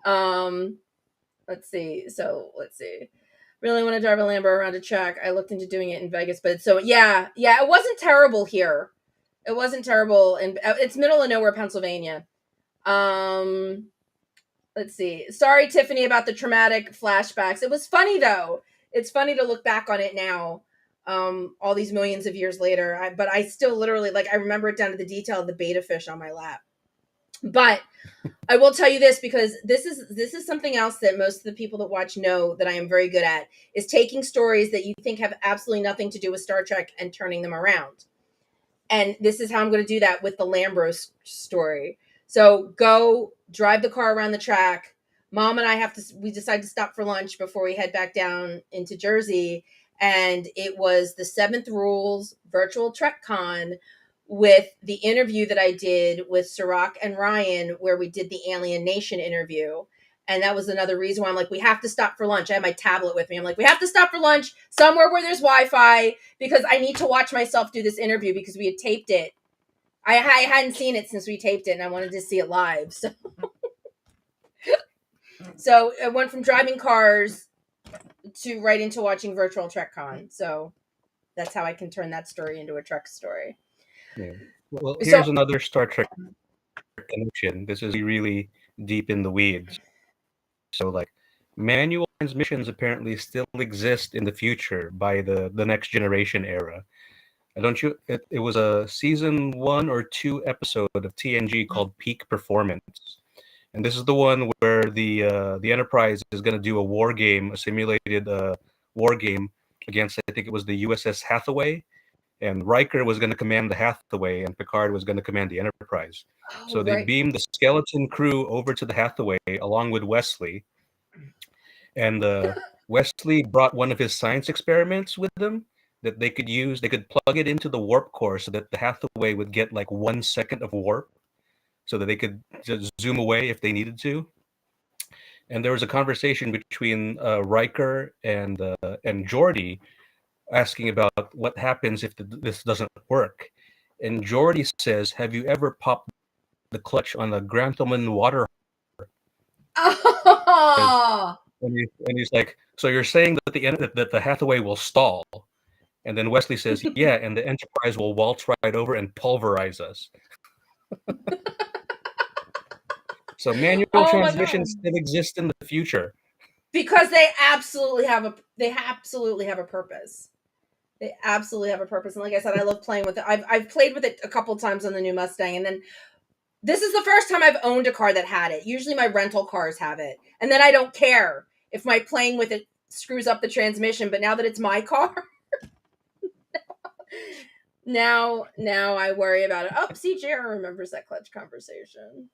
Let's see. Really want to drive a Lambo around a track. I looked into doing it in Vegas, but it wasn't terrible here. It wasn't terrible. And it's middle of nowhere, Pennsylvania. Let's see. Sorry, Tiffany, about the traumatic flashbacks. It was funny, though. It's funny to look back on it now, all these millions of years later. But I still literally, I remember it down to the detail of the betta fish on my lap. But I will tell you this, because this is something else that most of the people that watch know that I am very good at, is taking stories that you think have absolutely nothing to do with Star Trek and turning them around. And this is how I'm going to do that with the Lambros story. So go drive the car around the track. Mom and I we decide to stop for lunch before we head back down into Jersey. And it was the 7th Rules virtual Trek Con with the interview that I did with Sirach and Ryan, where we did the Alien Nation interview. And that was another reason why I'm like, we have to stop for lunch. I had my tablet with me. I'm like, we have to stop for lunch somewhere where there's Wi-Fi, because I need to watch myself do this interview, because we had taped it. I hadn't seen it since we taped it, and I wanted to see it live. So it went from driving cars to right into watching virtual TrekCon. So that's how I can turn that story into a Trek story. Yeah. Well, here's another Star Trek connection. This is really deep in the weeds. So, manual transmissions apparently still exist in the future by the next generation era. It was a season 1 or 2 episode of TNG called Peak Performance. And this is the one where the Enterprise is going to do a simulated war game against, I think it was the USS Hathaway. and Riker was going to command the Hathaway, and Picard was going to command the Enterprise. So they right. beamed the skeleton crew over to the Hathaway along with Wesley, and Wesley brought one of his science experiments with him that they could use. They could plug it into the warp core so that the Hathaway would get like 1 second of warp, so that they could just zoom away if they needed to. And there was a conversation between Riker and Geordi asking about what happens if this doesn't work. And Geordi says, "Have you ever popped the clutch on a Grantham water?" Oh, And he's like, "So you're saying that the Hathaway will stall?" And then Wesley says, "Yeah, and the Enterprise will waltz right over and pulverize us." So manual oh my transmissions God. still exist in the future. Because they absolutely have a purpose. They absolutely have a purpose. And like I said, I love playing with it. I've played with it a couple times on the new Mustang, and then this is the first time I've owned a car that had it. Usually my rental cars have it. And then I don't care if my playing with it screws up the transmission, but now that it's my car, now I worry about it. Oh, see, JR remembers that clutch conversation.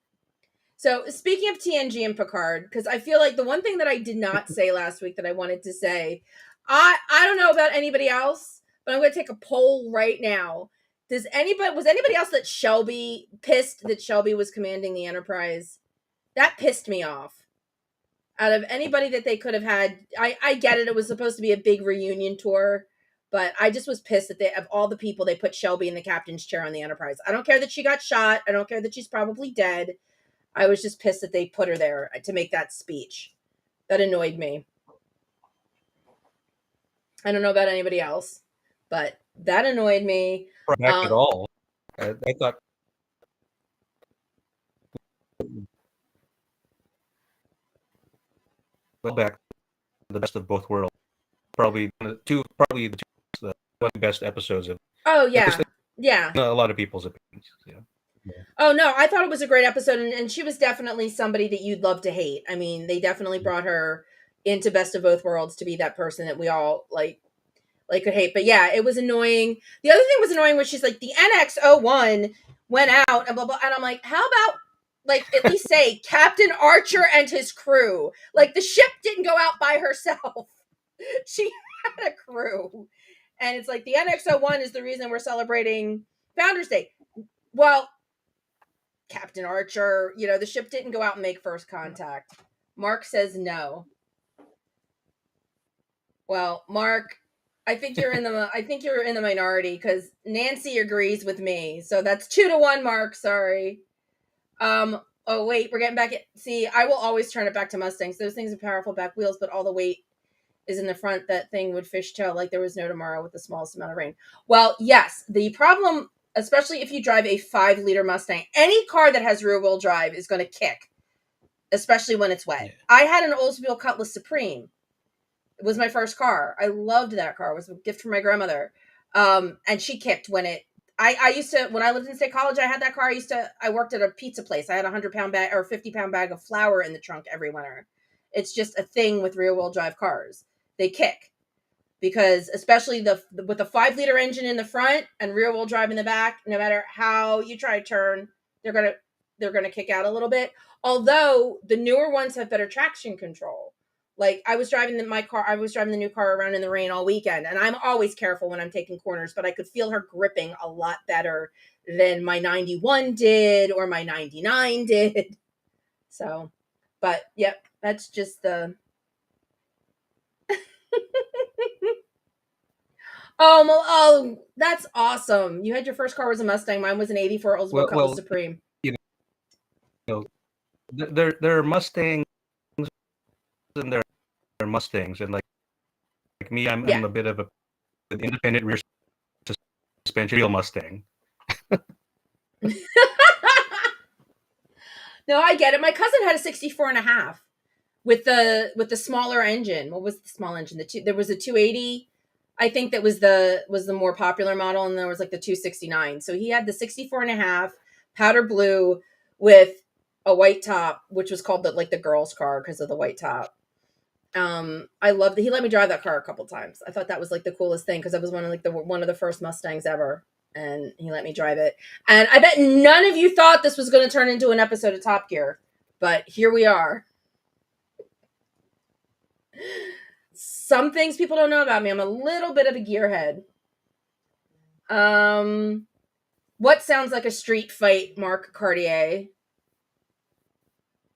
So speaking of TNG and Picard, because I feel like the one thing that I did not say last week that I wanted to say, I don't know about anybody else, but I'm going to take a poll right now. Was anybody else that Shelby pissed that Shelby was commanding the Enterprise? That pissed me off. Out of anybody that they could have had, I get it. It was supposed to be a big reunion tour, but I just was pissed that of all the people, they put Shelby in the captain's chair on the Enterprise. I don't care that she got shot. I don't care that she's probably dead. I was just pissed that they put her there to make that speech. That annoyed me. I don't know about anybody else, but that annoyed me. Not at all. I thought go back to the best of both worlds. Probably one of the best episodes of. Oh yeah, yeah. A lot of people's opinions. Yeah. Oh no, I thought it was a great episode, and she was definitely somebody that you'd love to hate. I mean, they definitely brought her into Best of Both Worlds to be that person that we all like could hate. But yeah, it was annoying. The other thing was annoying was she's like, the NX-01 went out and blah blah, and I'm like, how about like at least say Captain Archer and his crew? Like the ship didn't go out by herself. She had a crew. And it's like the NX-01 is the reason we're celebrating Founders Day. Well, Captain Archer, the ship didn't go out and make first contact. Mark says no. Well, Mark, I think you're in the minority because Nancy agrees with me. So that's 2-1, Mark. Sorry. Oh wait, we're getting back at. See, I will always turn it back to Mustangs. Those things have powerful back wheels, but all the weight is in the front. That thing would fishtail like there was no tomorrow with the smallest amount of rain. Well, yes, the problem, especially if you drive a 5-liter Mustang, any car that has rear-wheel drive is going to kick, especially when it's wet. Yeah. I had an Oldsmobile Cutlass Supreme. It was my first car. I loved that car. It was a gift from my grandmother. And she kicked when I used to, when I lived in State College, I had that car. I worked at a pizza place. I had a 100-pound bag or 50-pound bag of flour in the trunk every winter. It's just a thing with rear-wheel drive cars. They kick because especially with the 5-liter engine in the front and rear-wheel drive in the back, no matter how you try to turn, they're gonna kick out a little bit. Although the newer ones have better traction control. Like I was driving the new car around in the rain all weekend, and I'm always careful when I'm taking corners, but I could feel her gripping a lot better than my 91 did or my 99 did. So, but yep, that's just the. Oh, that's awesome! You had your first car was a Mustang. Mine was an '84 Oldsmobile Cutlass Supreme. There are Mustangs and there are Mustangs, and like me, I'm a bit of an independent rear suspension real Mustang. No, I get it. My cousin had a 64.5 with the smaller engine. What was the small engine? There was a 280. I think that was the more popular model, and there was like the 269. So he had the 64.5 powder blue with a white top, which was called the girl's car because of the white top. I love that he let me drive that car a couple times. I thought that was like the coolest thing because I was one of the first Mustangs ever, and he let me drive it. And I bet none of you thought this was going to turn into an episode of Top Gear, but here we are. Some things people don't know about me. I'm a little bit of a gearhead. What sounds like a street fight, Mark Cartier?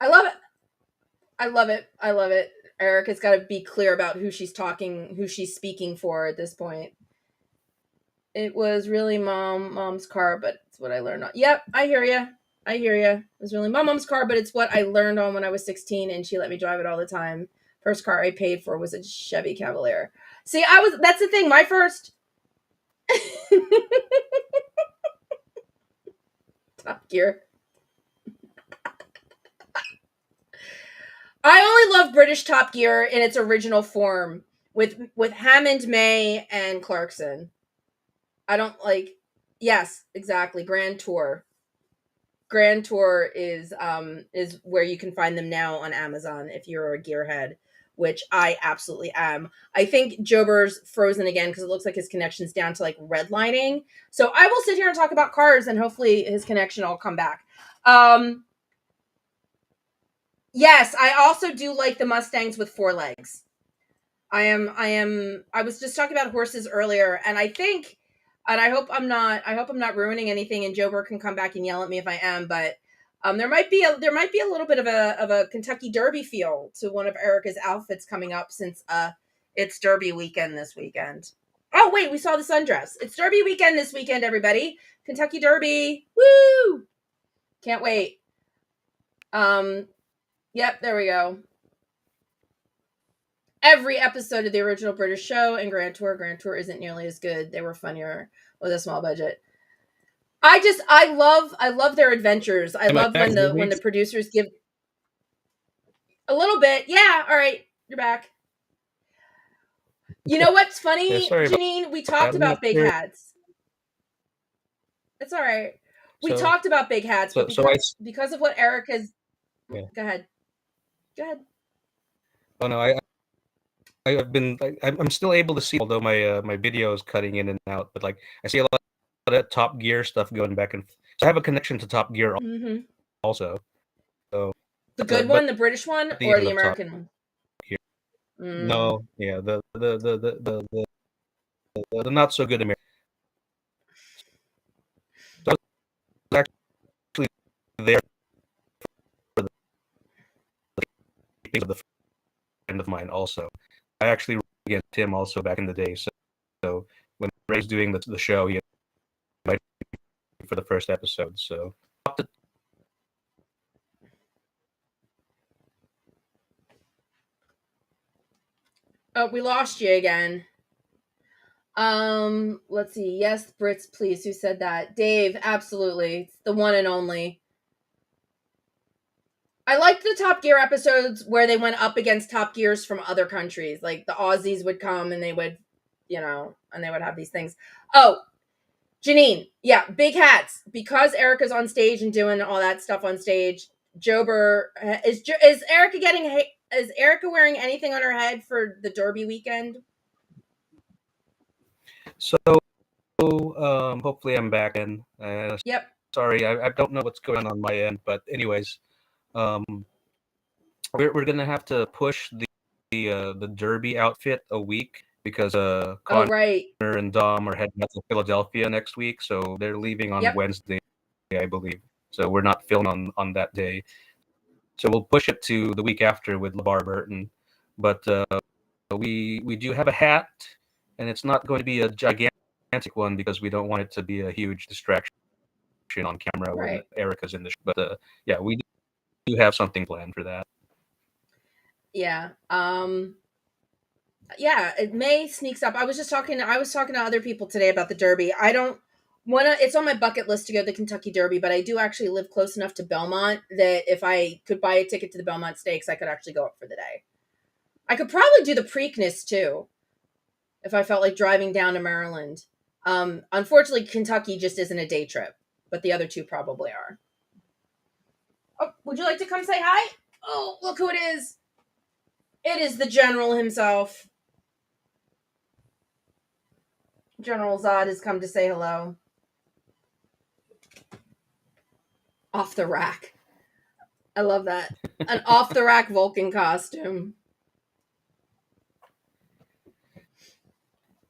I love it. I love it. I love it. Eric has got to be clear about who she's speaking for at this point. It was really mom's car, but it's what I learned on. Yep, I hear you. I hear you. It was really mom's car, but it's what I learned on when I was 16, and she let me drive it all the time. First car I paid for was a Chevy Cavalier. See, that's the thing. My first Top Gear. I only love British Top Gear in its original form with Hammond, May, and Clarkson. I don't like. Yes, exactly. Grand Tour. Grand Tour is where you can find them now on Amazon if you're a gearhead, which I absolutely am. I think Jober's frozen again because it looks like his connection's down to like redlining. So I will sit here and talk about cars, and hopefully his connection will come back. Yes, I also do like the Mustangs with 4 legs. I was just talking about horses earlier, and I think, and I hope I'm not ruining anything, and Jober can come back and yell at me if I am, but there might be a little bit of a Kentucky Derby feel to one of Erica's outfits coming up since it's Derby weekend this weekend. Oh wait, we saw the sundress. It's Derby weekend this weekend, everybody. Kentucky Derby. Woo! Can't wait. Yep, there we go. Every episode of the original British show and Grand Tour. Grand Tour isn't nearly as good. They were funnier with a small budget. I love their adventures. I love when the producers give a little bit. Yeah, all right, you're back. You know what's funny, Janine? We talked about big hats. It's all right. We talked about big hats, but because of what Eric has. Yeah. Go ahead. Oh no, I'm still able to see, although my video is cutting in and out, but like I see a lot of that Top Gear stuff going back and forth. So I have a connection to Top Gear also. So the good one, the British one, or the American one? No, yeah, the not so good American. So I was actually there for the friend of mine also. I actually ran against him also back in the day. So when Ray's doing the show, he invited me for the first episode. So oh, we lost you again. Let's see. Yes, Brits, please. Who said that? Dave, absolutely. It's the one and only. I liked the Top Gear episodes where they went up against Top Gears from other countries. Like the Aussies would come and they would, and they would have these things. Oh, Janine. Yeah, big hats. Because Erica's on stage and doing all that stuff on stage, Jober, is Erica wearing anything on her head for the Derby weekend? So, hopefully I'm back in. Yep. Sorry, I don't know what's going on my end, but anyways, we're gonna have to push the Derby outfit a week because Connor and Dom are heading out to Philadelphia next week, so they're leaving on Wednesday, I believe. So we're not filming on that day. So we'll push it to the week after with LeVar Burton, but we do have a hat. And it's not going to be a gigantic one because we don't want it to be a huge distraction on camera when Erica's in the show. But yeah, we do have something planned for that. Yeah. Yeah, May sneaks up. I was talking to other people today about the Derby. I don't want to, it's on my bucket list to go to the Kentucky Derby, but I do actually live close enough to Belmont that if I could buy a ticket to the Belmont Stakes, I could actually go up for the day. I could probably do the Preakness too, if I felt like driving down to Maryland. Unfortunately, Kentucky just isn't a day trip, but the other two probably are. Oh, would you like to come say hi? Oh, look who it is. It is the general himself. General Zod has come to say hello. Off the rack. I love that. An off the rack Vulcan costume.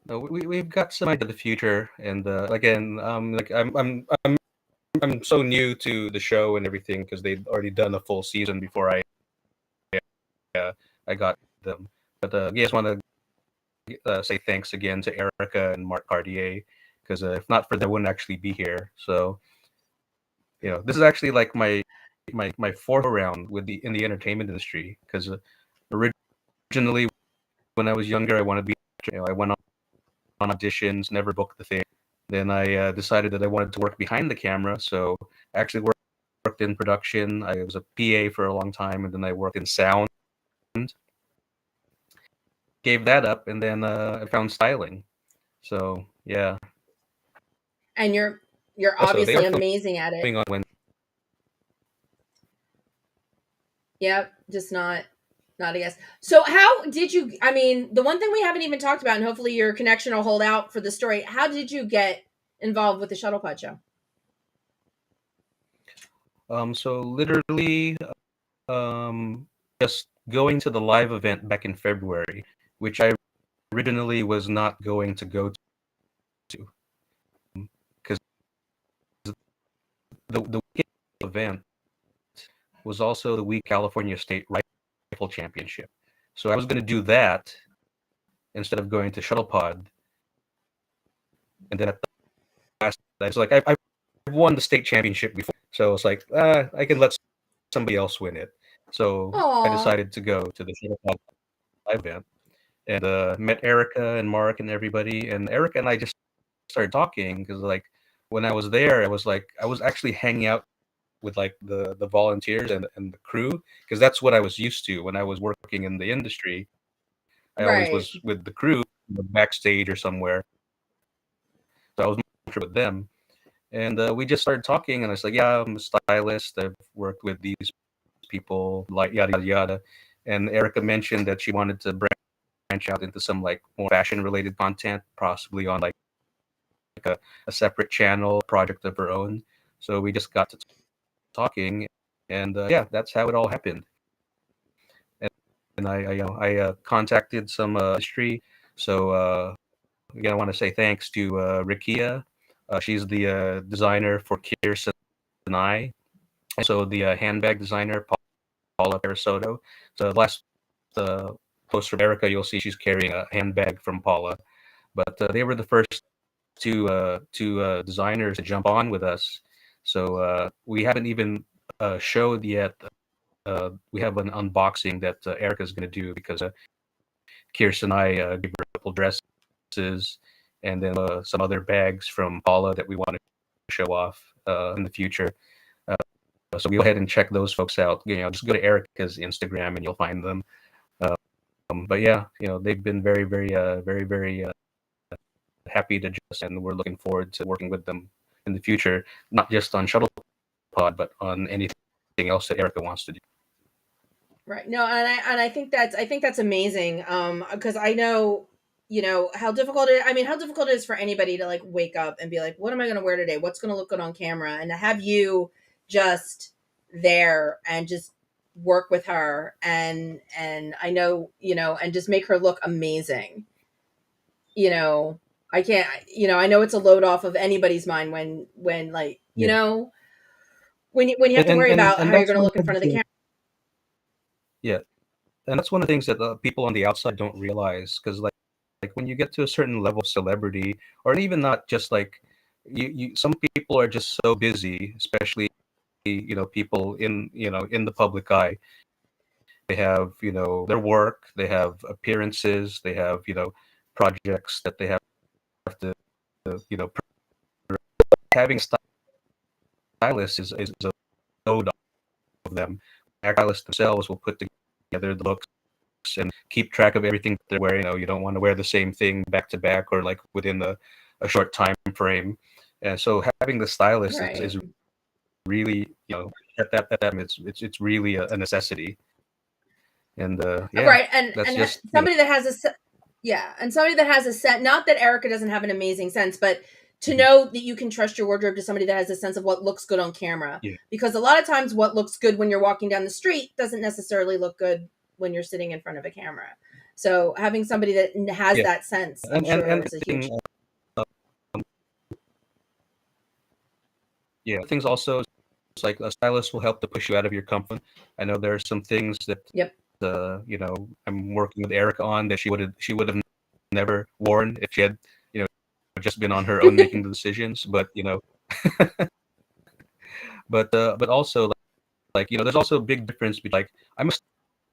No, we've got some idea of the future, and again, like I'm so new to the show and everything because they'd already done a full season before I got them. But I just want to say thanks again to Erica and Mark Cartier because if not for them, I wouldn't actually be here. So this is actually like my fourth round with in the entertainment industry because originally when I was younger, I wanted to be. I went on auditions, never booked the thing. Then I decided that I wanted to work behind the camera, so I actually worked in production. I was a PA for a long time, and then I worked in sound. Gave that up, and then I found styling. So yeah. And you're So they obviously are amazing at it. filming on when. Yep, just not I guess. So how did you, I mean, the one thing we haven't even talked about, and hopefully your connection will hold out for the story, how did you get involved with the Shuttlepod Show? So literally, just going to the live event back in February, which I originally was not going to go to, because the event was also the week California State Rifle Championship. So I was going to do that instead of going to Shuttlepod. And then at the last, I was like, I've won the state championship before, so it's like I can let somebody else win it. So I decided to go to the Shuttlepod live event and met Erica and Mark and everybody. And Erica and I just started talking because like when I was there, I was actually hanging out with like the volunteers and the crew because that's what I was used to when I was working in the industry. I always was with the crew backstage or somewhere. So I was with them. And we just started talking, and I was like, "Yeah, I'm a stylist. I've worked with these people, like yada yada yada." And Erica mentioned that she wanted to branch out into some like more fashion-related content, possibly on like a separate channel project of her own. So we just got to talking, and yeah, that's how it all happened. And I contacted some industry. So again, I want to say thanks to Rikia. She's the designer for Kirsten and I. Also, the handbag designer, Paula Parasoto. So the last post from Erica, you'll see she's carrying a handbag from Paula. But they were the first two designers to jump on with us. So we haven't even showed yet. We have an unboxing that Erica's going to do because Kirsten and I gave her a couple dresses and then some other bags from Paula that we want to show off in the future. So go ahead and check those folks out. Just go to Erica's Instagram and you'll find them. But yeah, they've been very, very, very happy to just, and we're looking forward to working with them in the future, not just on Shuttlepod, but on anything else that Erica wants to do. Right. No, and I think that's amazing. Because I know, how difficult it is for anybody to like wake up and be like, what am I going to wear today? What's going to look good on camera? And to have you just there and just work with her and I know, and just make her look amazing. I can't, I know it's a load off of anybody's mind when like, when you have to worry about how you're going to look in front of the camera. Yeah. And that's one of the things that people on the outside don't realize because like when you get to a certain level of celebrity, or even not just like some people are just so busy, especially people in in the public eye. They have their work, they have appearances, they have projects that they have to you know having stylists is a load of them. Stylists themselves will put together the looks and keep track of everything they're wearing. You don't want to wear the same thing back to back or like within a short time frame. And so having the stylist is really at that it's really a necessity. And yeah, Right, that's and just somebody that has and somebody that has a set. Not that Erica doesn't have an amazing sense, but to Mhm. know that you can trust your wardrobe to somebody that has a sense of what looks good on camera. Yeah. Because a lot of times, what looks good when you're walking down the street doesn't necessarily look good when you're sitting in front of a camera. So having somebody that has Yeah. that sense, I'm sure, And is a the huge. thing, yeah, things also is like a stylist will help to push you out of your comfort. I know there are some things that Yep. I'm working with Erica on that she would have never worn if she had just been on her own making the decisions. But but also there's also a big difference between like I'm a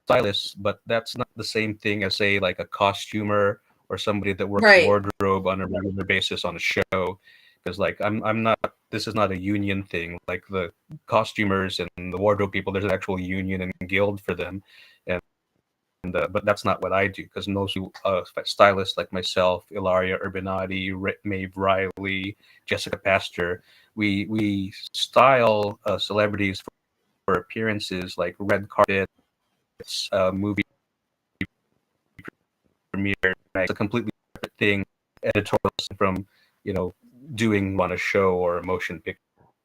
stylist, but that's not the same thing as say like a costumer or somebody that works Right. wardrobe on a regular basis on a show. Because like I'm not this is not a union thing. Like the costumers and the wardrobe people, there's an actual union and guild for them, and but that's not what I do because most stylists like myself, Ilaria Urbanati, Maeve Riley, Jessica Pastor, we style celebrities for appearances like red carpets, movie premiere. It's a completely separate thing, editorials from you know doing on a show or a motion picture.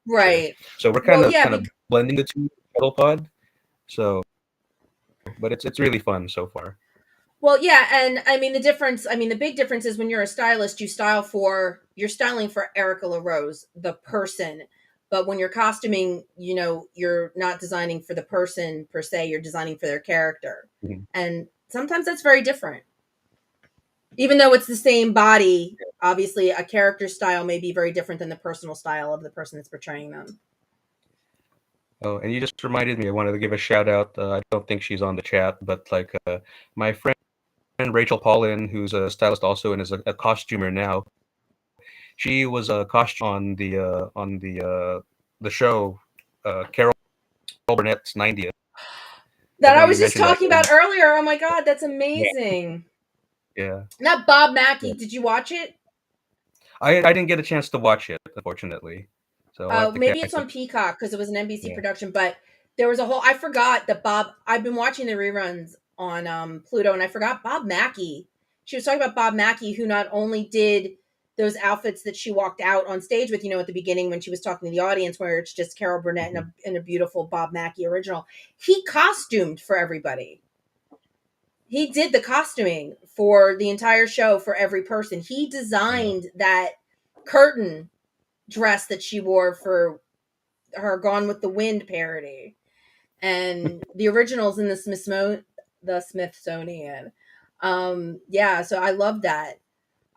Right. So we're Well, yeah, kind of blending the two Shuttlepod. So, but it's really fun so far. well, yeah, and I mean the big difference is when you're a stylist, you're styling for Erica LaRose, the person. But when you're costuming, you're not designing for the person per se, you're designing for their character. Mhm. And sometimes that's very different. Even though it's the same body, obviously a character style may be very different than the personal style of the person that's portraying them. Oh, and you just reminded me. I wanted to give a shout out. I don't think she's on the chat, but like my friend Rachel Paulin, who's a stylist also and is a costumer now. She was a costume on the show, Carol Burnett's 90th. I That know I you was just mentioned that. talking about earlier. Oh my god, that's Yeah, amazing. yeah. Not Bob Yeah. Mackey. Did you watch it? I didn't get a chance to watch it, unfortunately. So I'll have to Maybe catch it's on it. Peacock because it was an NBC Yeah. production. But there was a whole. I forgot that Bob. I've been watching the reruns on Pluto, and I forgot Bob Mackey. She was talking about Bob Mackey, who not only did those outfits that she walked out on stage with, at the beginning when she was talking to the audience, where it's just Carol Burnett Mhm. in a beautiful Bob Mackey original. He costumed for everybody. He did the costuming for the entire show for every person. He Yeah. designed that curtain dress that she wore for her Gone with the Wind parody, and the originals in the Smithsonian. Yeah, so I love that.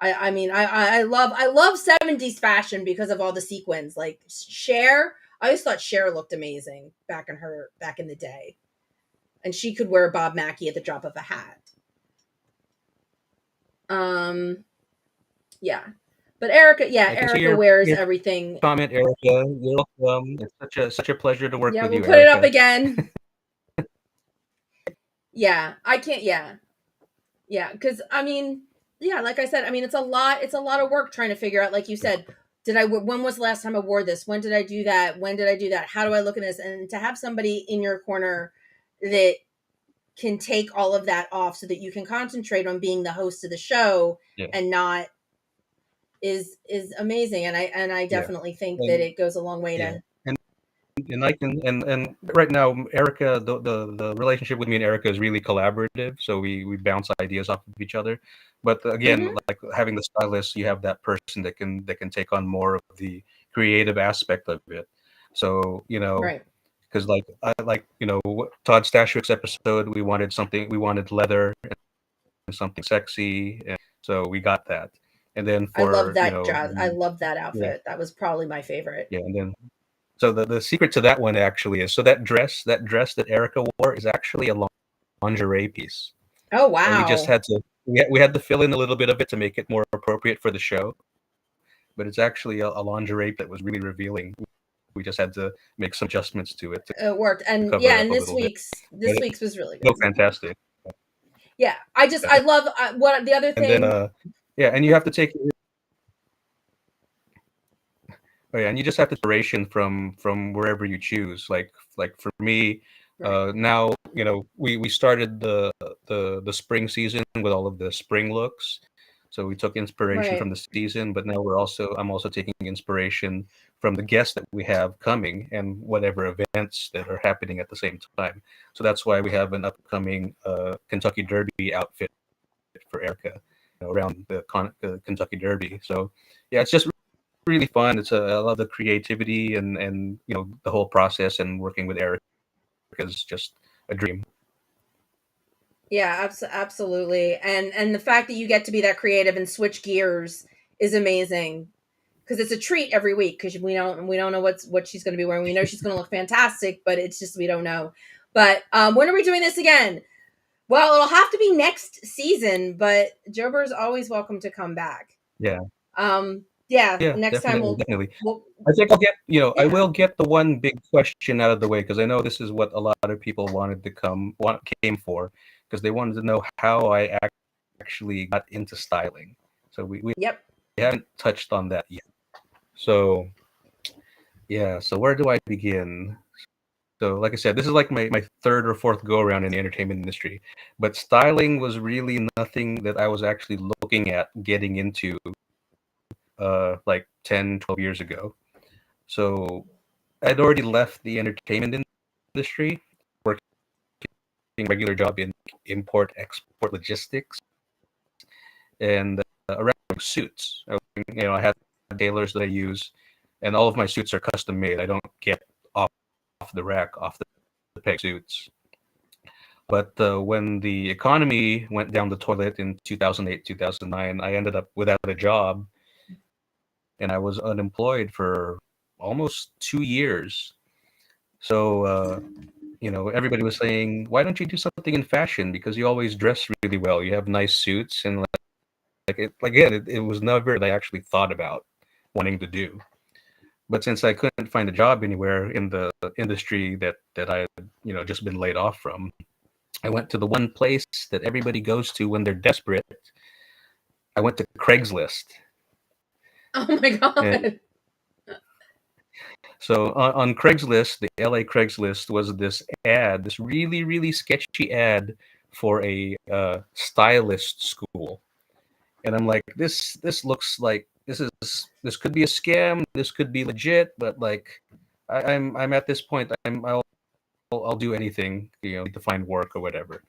I mean, I love 70s fashion because of all the sequins. Like Cher, I always thought Cher looked amazing back in the day, and she could wear Bob Mackey at the drop of a hat. Um, yeah, but I can see Erica wears your everything. comment, Erica. You're welcome. It's such a pleasure to work Yeah, with we'll you, put it up Erica. again. Yeah, I can't. Yeah, because I mean, yeah, like I said, I mean, it's a lot. It's a lot of work trying to figure out. Like you said, when was the last time I wore this? When did I do that? When did I do that? How do I look in this? And to have somebody in your corner that can take all of that off so that you can concentrate on being the host of the show Yeah, and not is amazing. And I yeah, definitely think that and it goes a long way yeah, to. and I can and right now, Erica, the relationship with me and Erica is really collaborative. So we bounce ideas off of each other. But again, Mhm. like having the stylist, you have that person that can take on more of the creative aspect of it. So Right. because like I like Todd Stashwick's episode, we wanted leather and something sexy, and so we got that. And then I love for that dress. I love that yeah, outfit. That was probably my favorite. yeah, and then so the secret to that one actually is so that dress that Erica wore is actually a lingerie piece, Oh and we just wow. had to we had to fill in a little bit of it to make it more appropriate for the show. But it's actually a lingerie that was really revealing. We just had to make some adjustments to it to It worked. And cover yeah, it up and a little bit. this But it week's was really looked good. fantastic. Yeah, Yeah. I love what the other And then thing. yeah, and you have to take oh yeah, and you just have to duration from wherever you choose. Like for me, Right. Now, we started the spring season with all of the spring looks. So we took inspiration from Right. the season, but now I'm also taking inspiration from the guests that we have coming and whatever events that are happening at the same time. So that's why we have an upcoming Kentucky Derby outfit for Erica, around the Kentucky Derby. So yeah, it's just really fun. I love the creativity and the whole process, and working with Erica is just a dream. Yeah, absolutely. And the fact that you get to be that creative and switch gears is amazing, because it's a treat every week, because we don't know what she's going to be wearing. We know she's going to look fantastic, but it's just we don't know. But when are we doing this again? Well, it'll have to be next season, but Jober is always welcome to come back. Yeah, Yeah, yeah, next time definitely, definitely. we'll I think I yeah. will get the one big question out of the way, because I know this is what a lot of people came for, because they wanted to know how I actually got into styling. So we Yep. haven't touched on that yet. So yeah, so where do I begin? So, like I said, this is like my third or fourth go around in the entertainment industry. But styling was really nothing that I was actually looking at getting into like 10, 12 years ago. So I'd already left the entertainment industry, working a regular job in import export logistics, and around suits. I had tailors that I use, and all of my suits are custom made. I don't get off the rack, off the peg suits. But when the economy went down the toilet in 2008, 2009, I ended up without a job, and I was unemployed for almost 2 years. So, everybody was saying, why don't you do something in fashion? Because you always dress really well. You have nice suits. And it was never that I actually thought about wanting to do. But since I couldn't find a job anywhere in the industry that I had, just been laid off from, I went to the one place that everybody goes to when they're desperate. I went to Craigslist. Oh my And god. so on Craigslist, the LA Craigslist was this ad, this really, really sketchy ad for a stylist school. And I'm like, this looks like this could be a scam. This could be legit, but like, I'm at this point. I'll do anything, to find work or whatever.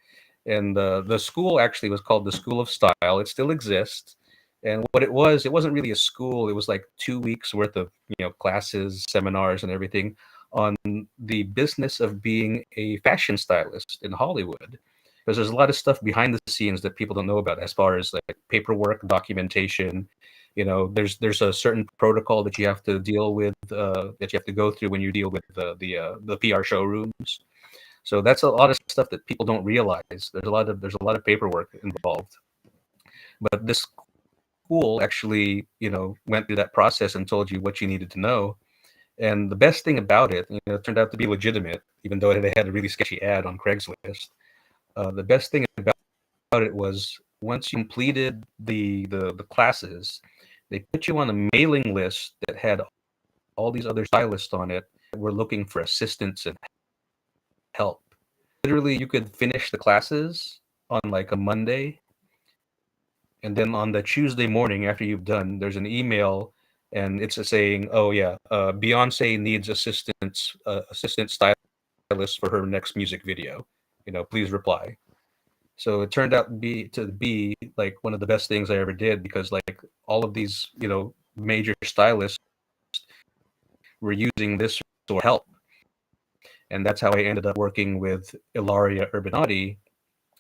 And the school actually was called the School of Style. It still exists. And what it wasn't really a school. It was like 2 weeks worth of classes, seminars, and everything on the business of being a fashion stylist in Hollywood. Because there's a lot of stuff behind the scenes that people don't know about, as far as like paperwork, documentation. There's a certain protocol that you have to deal with, that you have to go through when you deal with the PR showrooms. So that's a lot of stuff that people don't realize. There's a lot of paperwork involved. But this school actually, went through that process and told you what you needed to know. And the best thing about it, it turned out to be legitimate, even though they had a really sketchy ad on Craigslist. The best thing about it was, once you completed the classes, they put you on a mailing list that had all these other stylists on it that were looking for assistance and help. Literally, you could finish the classes on like a Monday, and then on the Tuesday morning after you've done, there's an email, and it's saying, "Oh yeah, Beyonce needs assistant stylist for her next music video. Please reply." So it turned out to be like one of the best things I ever did, because like all of these major stylists were using this for help, and that's how I ended up working with Ilaria Urbanati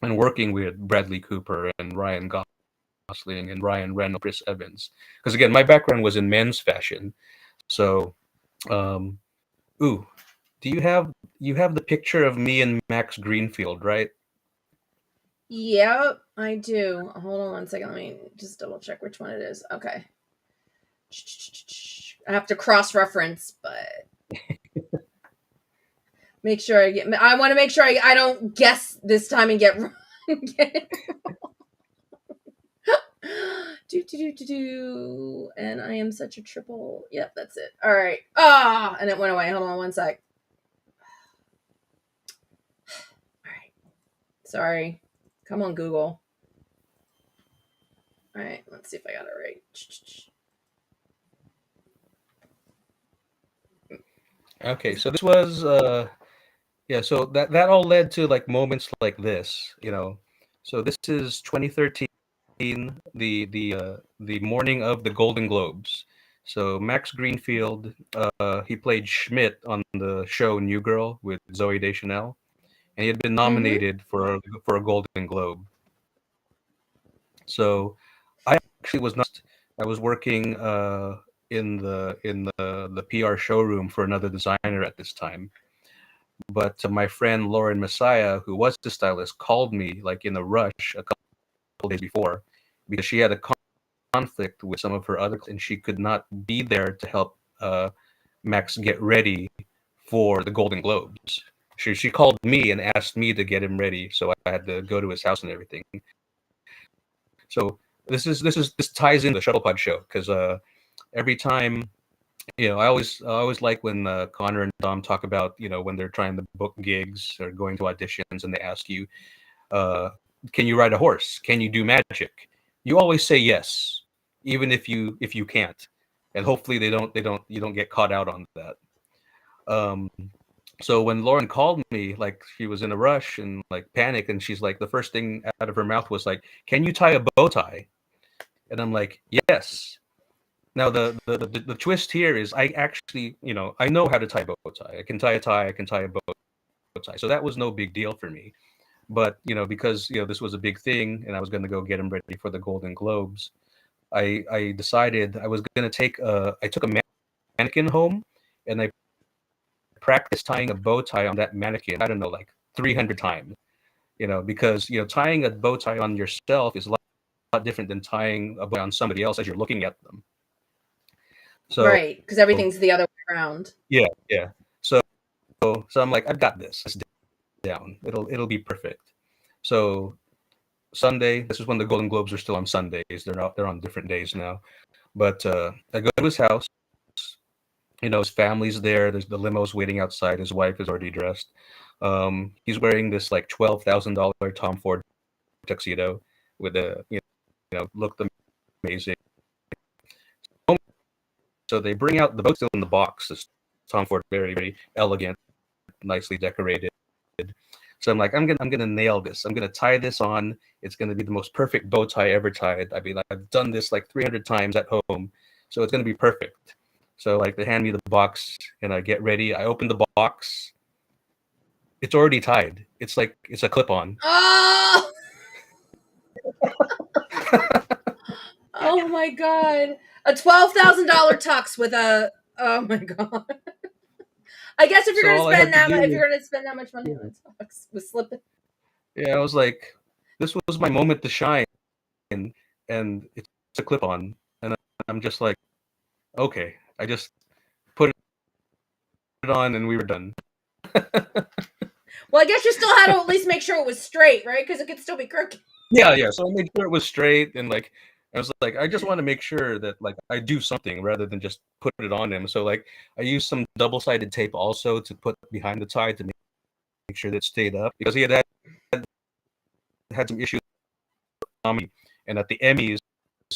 and working with Bradley Cooper and Ryan Gosling and Ryan Reynolds, Chris Evans. Because again, my background was in men's fashion. So, um, ooh, do you have the picture of me and Max Greenfield, right? Yep, I do. Hold on one second. Let me just double check which one it is. Okay. I have to cross reference, but make sure I want to make sure I don't guess this time and get wrong. Do. And I am such a triple. Yep, that's it. All right. And it went away. Hold on one sec. Sorry. Come on, Google. All right, let's see if I got it right. Okay, so this was yeah, so that all led to like moments like this, you know. So this is 2013, the morning of the Golden Globes. So Max Greenfield, he played Schmidt on the show New Girl with Zoe Deschanel, and he had been nominated for a Golden Globe. So I actually was not. I was working in the PR showroom for another designer at this time. But my friend Lauren Messiah, who was the stylist, called me like in a rush a couple days before because she had a conflict with some of her other, and she could not be there to help Max get ready for the Golden Globes. She called me and asked me to get him ready, so I had to go to his house and everything. So this ties in the Shuttlepod Show because every time, you know, I always like when Connor and Dom talk about, you know, when they're trying to book gigs or going to auditions and they ask you, can you ride a horse? Can you do magic? You always say yes, even if you can't, and hopefully you don't get caught out on that. So when Lauren called me, like she was in a rush and like panic, and she's like, the first thing out of her mouth was like, "Can you tie a bow tie?" And I'm like, "Yes." Now the twist here is I actually, you know, I know how to tie a bow tie. I can tie a tie. I can tie a bow tie. So that was no big deal for me. But you know, because you know this was a big thing, and I was going to go get him ready for the Golden Globes, I decided I was going to I took a mannequin home, and I practiced tying a bow tie on that mannequin. I don't know, like 300 times. You know, because you know tying a bow tie on yourself is a lot different than tying a bow tie on somebody else as you're looking at them. So Right, because everything's the other way around. yeah, yeah. So I'm like, I've got this. It's down. It'll be perfect. So Sunday, this is when the Golden Globes are still on Sundays. They're on different days now. But I go to his house. You know, his family's there. There's the limo's waiting outside. His wife is already dressed. He's wearing this like $12,000 Tom Ford tuxedo with a you know looked amazing. So they bring out the boat's still in the box. This Tom Ford, very very elegant, nicely decorated. So I'm like, I'm gonna nail this. I'm gonna tie this on. It's gonna be the most perfect bow tie ever tied. I mean, I've done this like 300 times at home, so it's gonna be perfect. So like they hand me the box and I get ready. I open the box. It's already tied. It's like it's a clip-on. Oh! Oh my god. A $12,000 tux with a, oh my god. I guess if you're So gonna spend that much money on a tux with slipping. yeah, I was like, this was my moment to shine, and it's a clip-on, and I'm just like, okay. I just put it on, and we were done. Well, I guess you still had to at least make sure it was straight, right? Because it could still be crooked. Yeah, yeah. So I made sure it was straight, and like I was like, I just want to make sure that like I do something rather than just put it on him. So like I used some double-sided tape also to put behind the tie to make sure that it stayed up because he had some issues with Tommy, and at the Emmys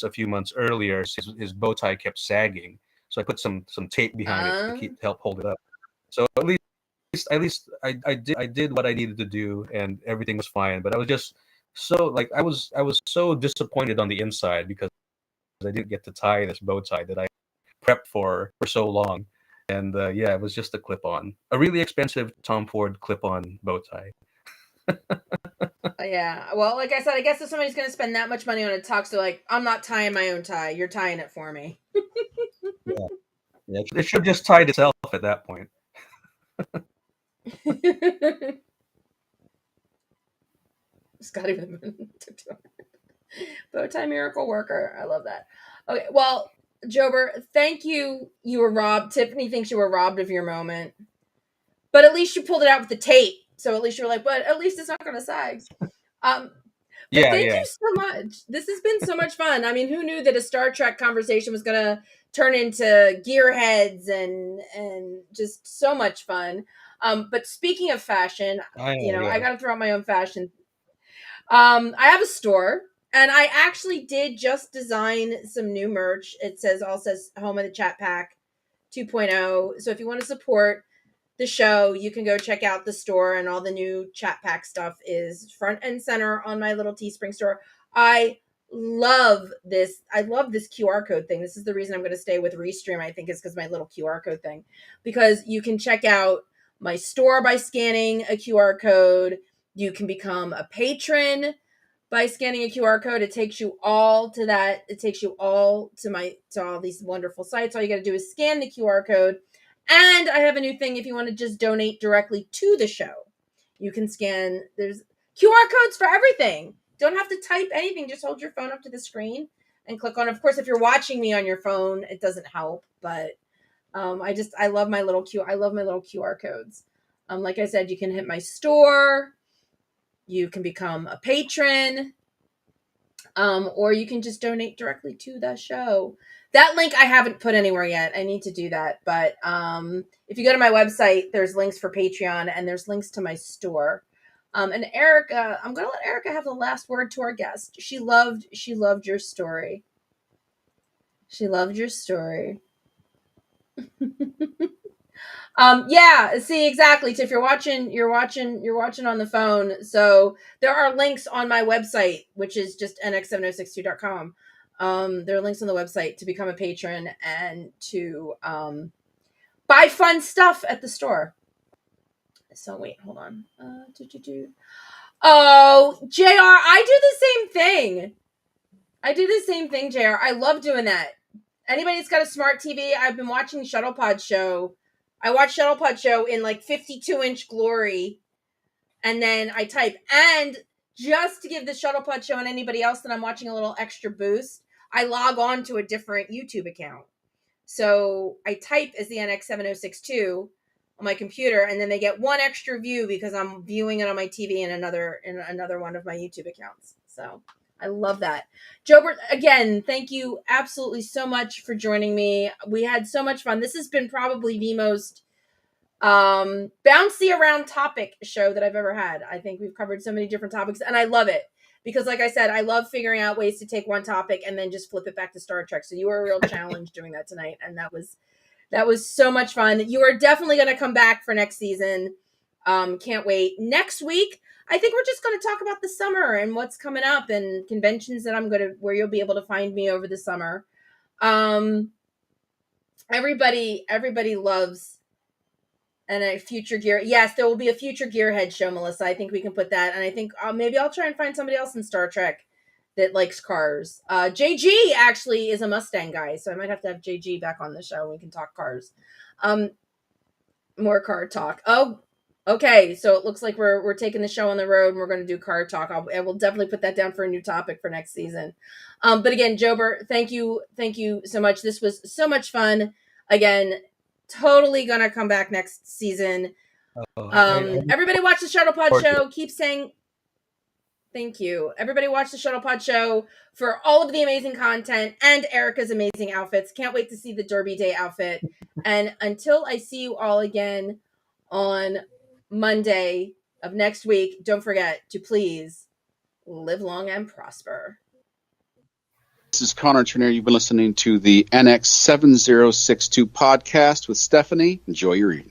a few months earlier, his bow tie kept sagging. So I put some tape behind it to help hold it up. So at least I did what I needed to do, and everything was fine. But I was just so like I was so disappointed on the inside because I didn't get to tie this bow tie that I prepped for so long. And yeah, it was just a clip-on, a really expensive Tom Ford clip-on bow tie. Yeah. Well, like I said, I guess if somebody's going to spend that much money on a tux, they're like, I'm not tying my own tie. You're tying it for me. Yeah, yeah, it should have just tied itself at that point. Scotty bow tie miracle worker. I love that. Okay. Well, Jober, thank you. You were robbed. Tiffany thinks you were robbed of your moment, but at least you pulled it out with the tape. So at least you're like, but at least it's not going to sag. But Yeah, thank yeah. you so much. This has been so much fun. I mean, who knew that a Star Trek conversation was going to turn into gearheads and just so much fun. But speaking of fashion, I know, you know, yeah. I got to throw out my own fashion. I have a store, and I actually did just design some new merch. It says Home of the Chat Pack 2.0. So if you want to support the show, you can go check out the store, and all the new Chat Pack stuff is front and center on my little Teespring store. I love this. I love this QR code thing. This is the reason I'm going to stay with Restream, I think, is because my little QR code thing. Because you can check out my store by scanning a QR code. You can become a patron by scanning a QR code. It takes you all to that. It takes you all to all these wonderful sites. All you got to do is scan the QR code. And I have a new thing if you want to just donate directly to the show. You can scan, there's QR codes for everything. Don't have to type anything. Just hold your phone up to the screen and click on. Of course, if you're watching me on your phone, it doesn't help. But I love my little QR codes. Like I said, you can hit my store. You can become a patron. Or you can just donate directly to the show. That link I haven't put anywhere yet. I need to do that. But if you go to my website, there's links for Patreon and there's links to my store. And Erica, I'm going to let Erica have the last word to our guest. She loved your story. She loved your story. Yeah, see, exactly. So if you're watching on the phone. So there are links on my website, which is just nx7062.com. There are links on the website to become a patron and to buy fun stuff at the store. So wait, hold on. Oh, JR, I do the same thing, JR. I love doing that. Anybody that's got a smart TV, I've been watching the Shuttlepod Show. I watch Shuttlepod Show in like 52-inch glory, and then I type. And just to give the Shuttlepod Show and anybody else that I'm watching a little extra boost, I log on to a different YouTube account. So I type as the NX7062 on my computer, and then they get one extra view because I'm viewing it on my TV in another one of my YouTube accounts. So I love that. Jober, again, thank you absolutely so much for joining me. We had so much fun. This has been probably the most bouncy around topic show that I've ever had. I think we've covered so many different topics, and I love it because, like I said, I love figuring out ways to take one topic and then just flip it back to Star Trek. So you were a real challenge doing that tonight, and that was so much fun. You are definitely going to come back for next season. Can't wait. Next week, I think we're just going to talk about the summer and what's coming up and conventions that where you'll be able to find me over the summer. Everybody loves a future gear. Yes, there will be a future Gearhead show, Melissa. I think we can put that. And I think maybe I'll try and find somebody else in Star Trek that likes cars. JG actually is a Mustang guy, so I might have to have JG back on the show and we can talk cars. More car talk. Oh, okay. So it looks like we're taking the show on the road and we're going to do car talk. I will definitely put that down for a new topic for next season. But again, Jober, thank you so much. This was so much fun. Again, totally gonna come back next season. Everybody watch the Shuttlepod Show. Keep saying thank you. Everybody watch the Shuttlepod Show for all of the amazing content and Erica's amazing outfits. Can't wait to see the Derby Day outfit. And until I see you all again on Monday of next week, don't forget to please live long and prosper. This is Connor Turner. You've been listening to the NX7062 podcast with Stephanie. Enjoy your evening.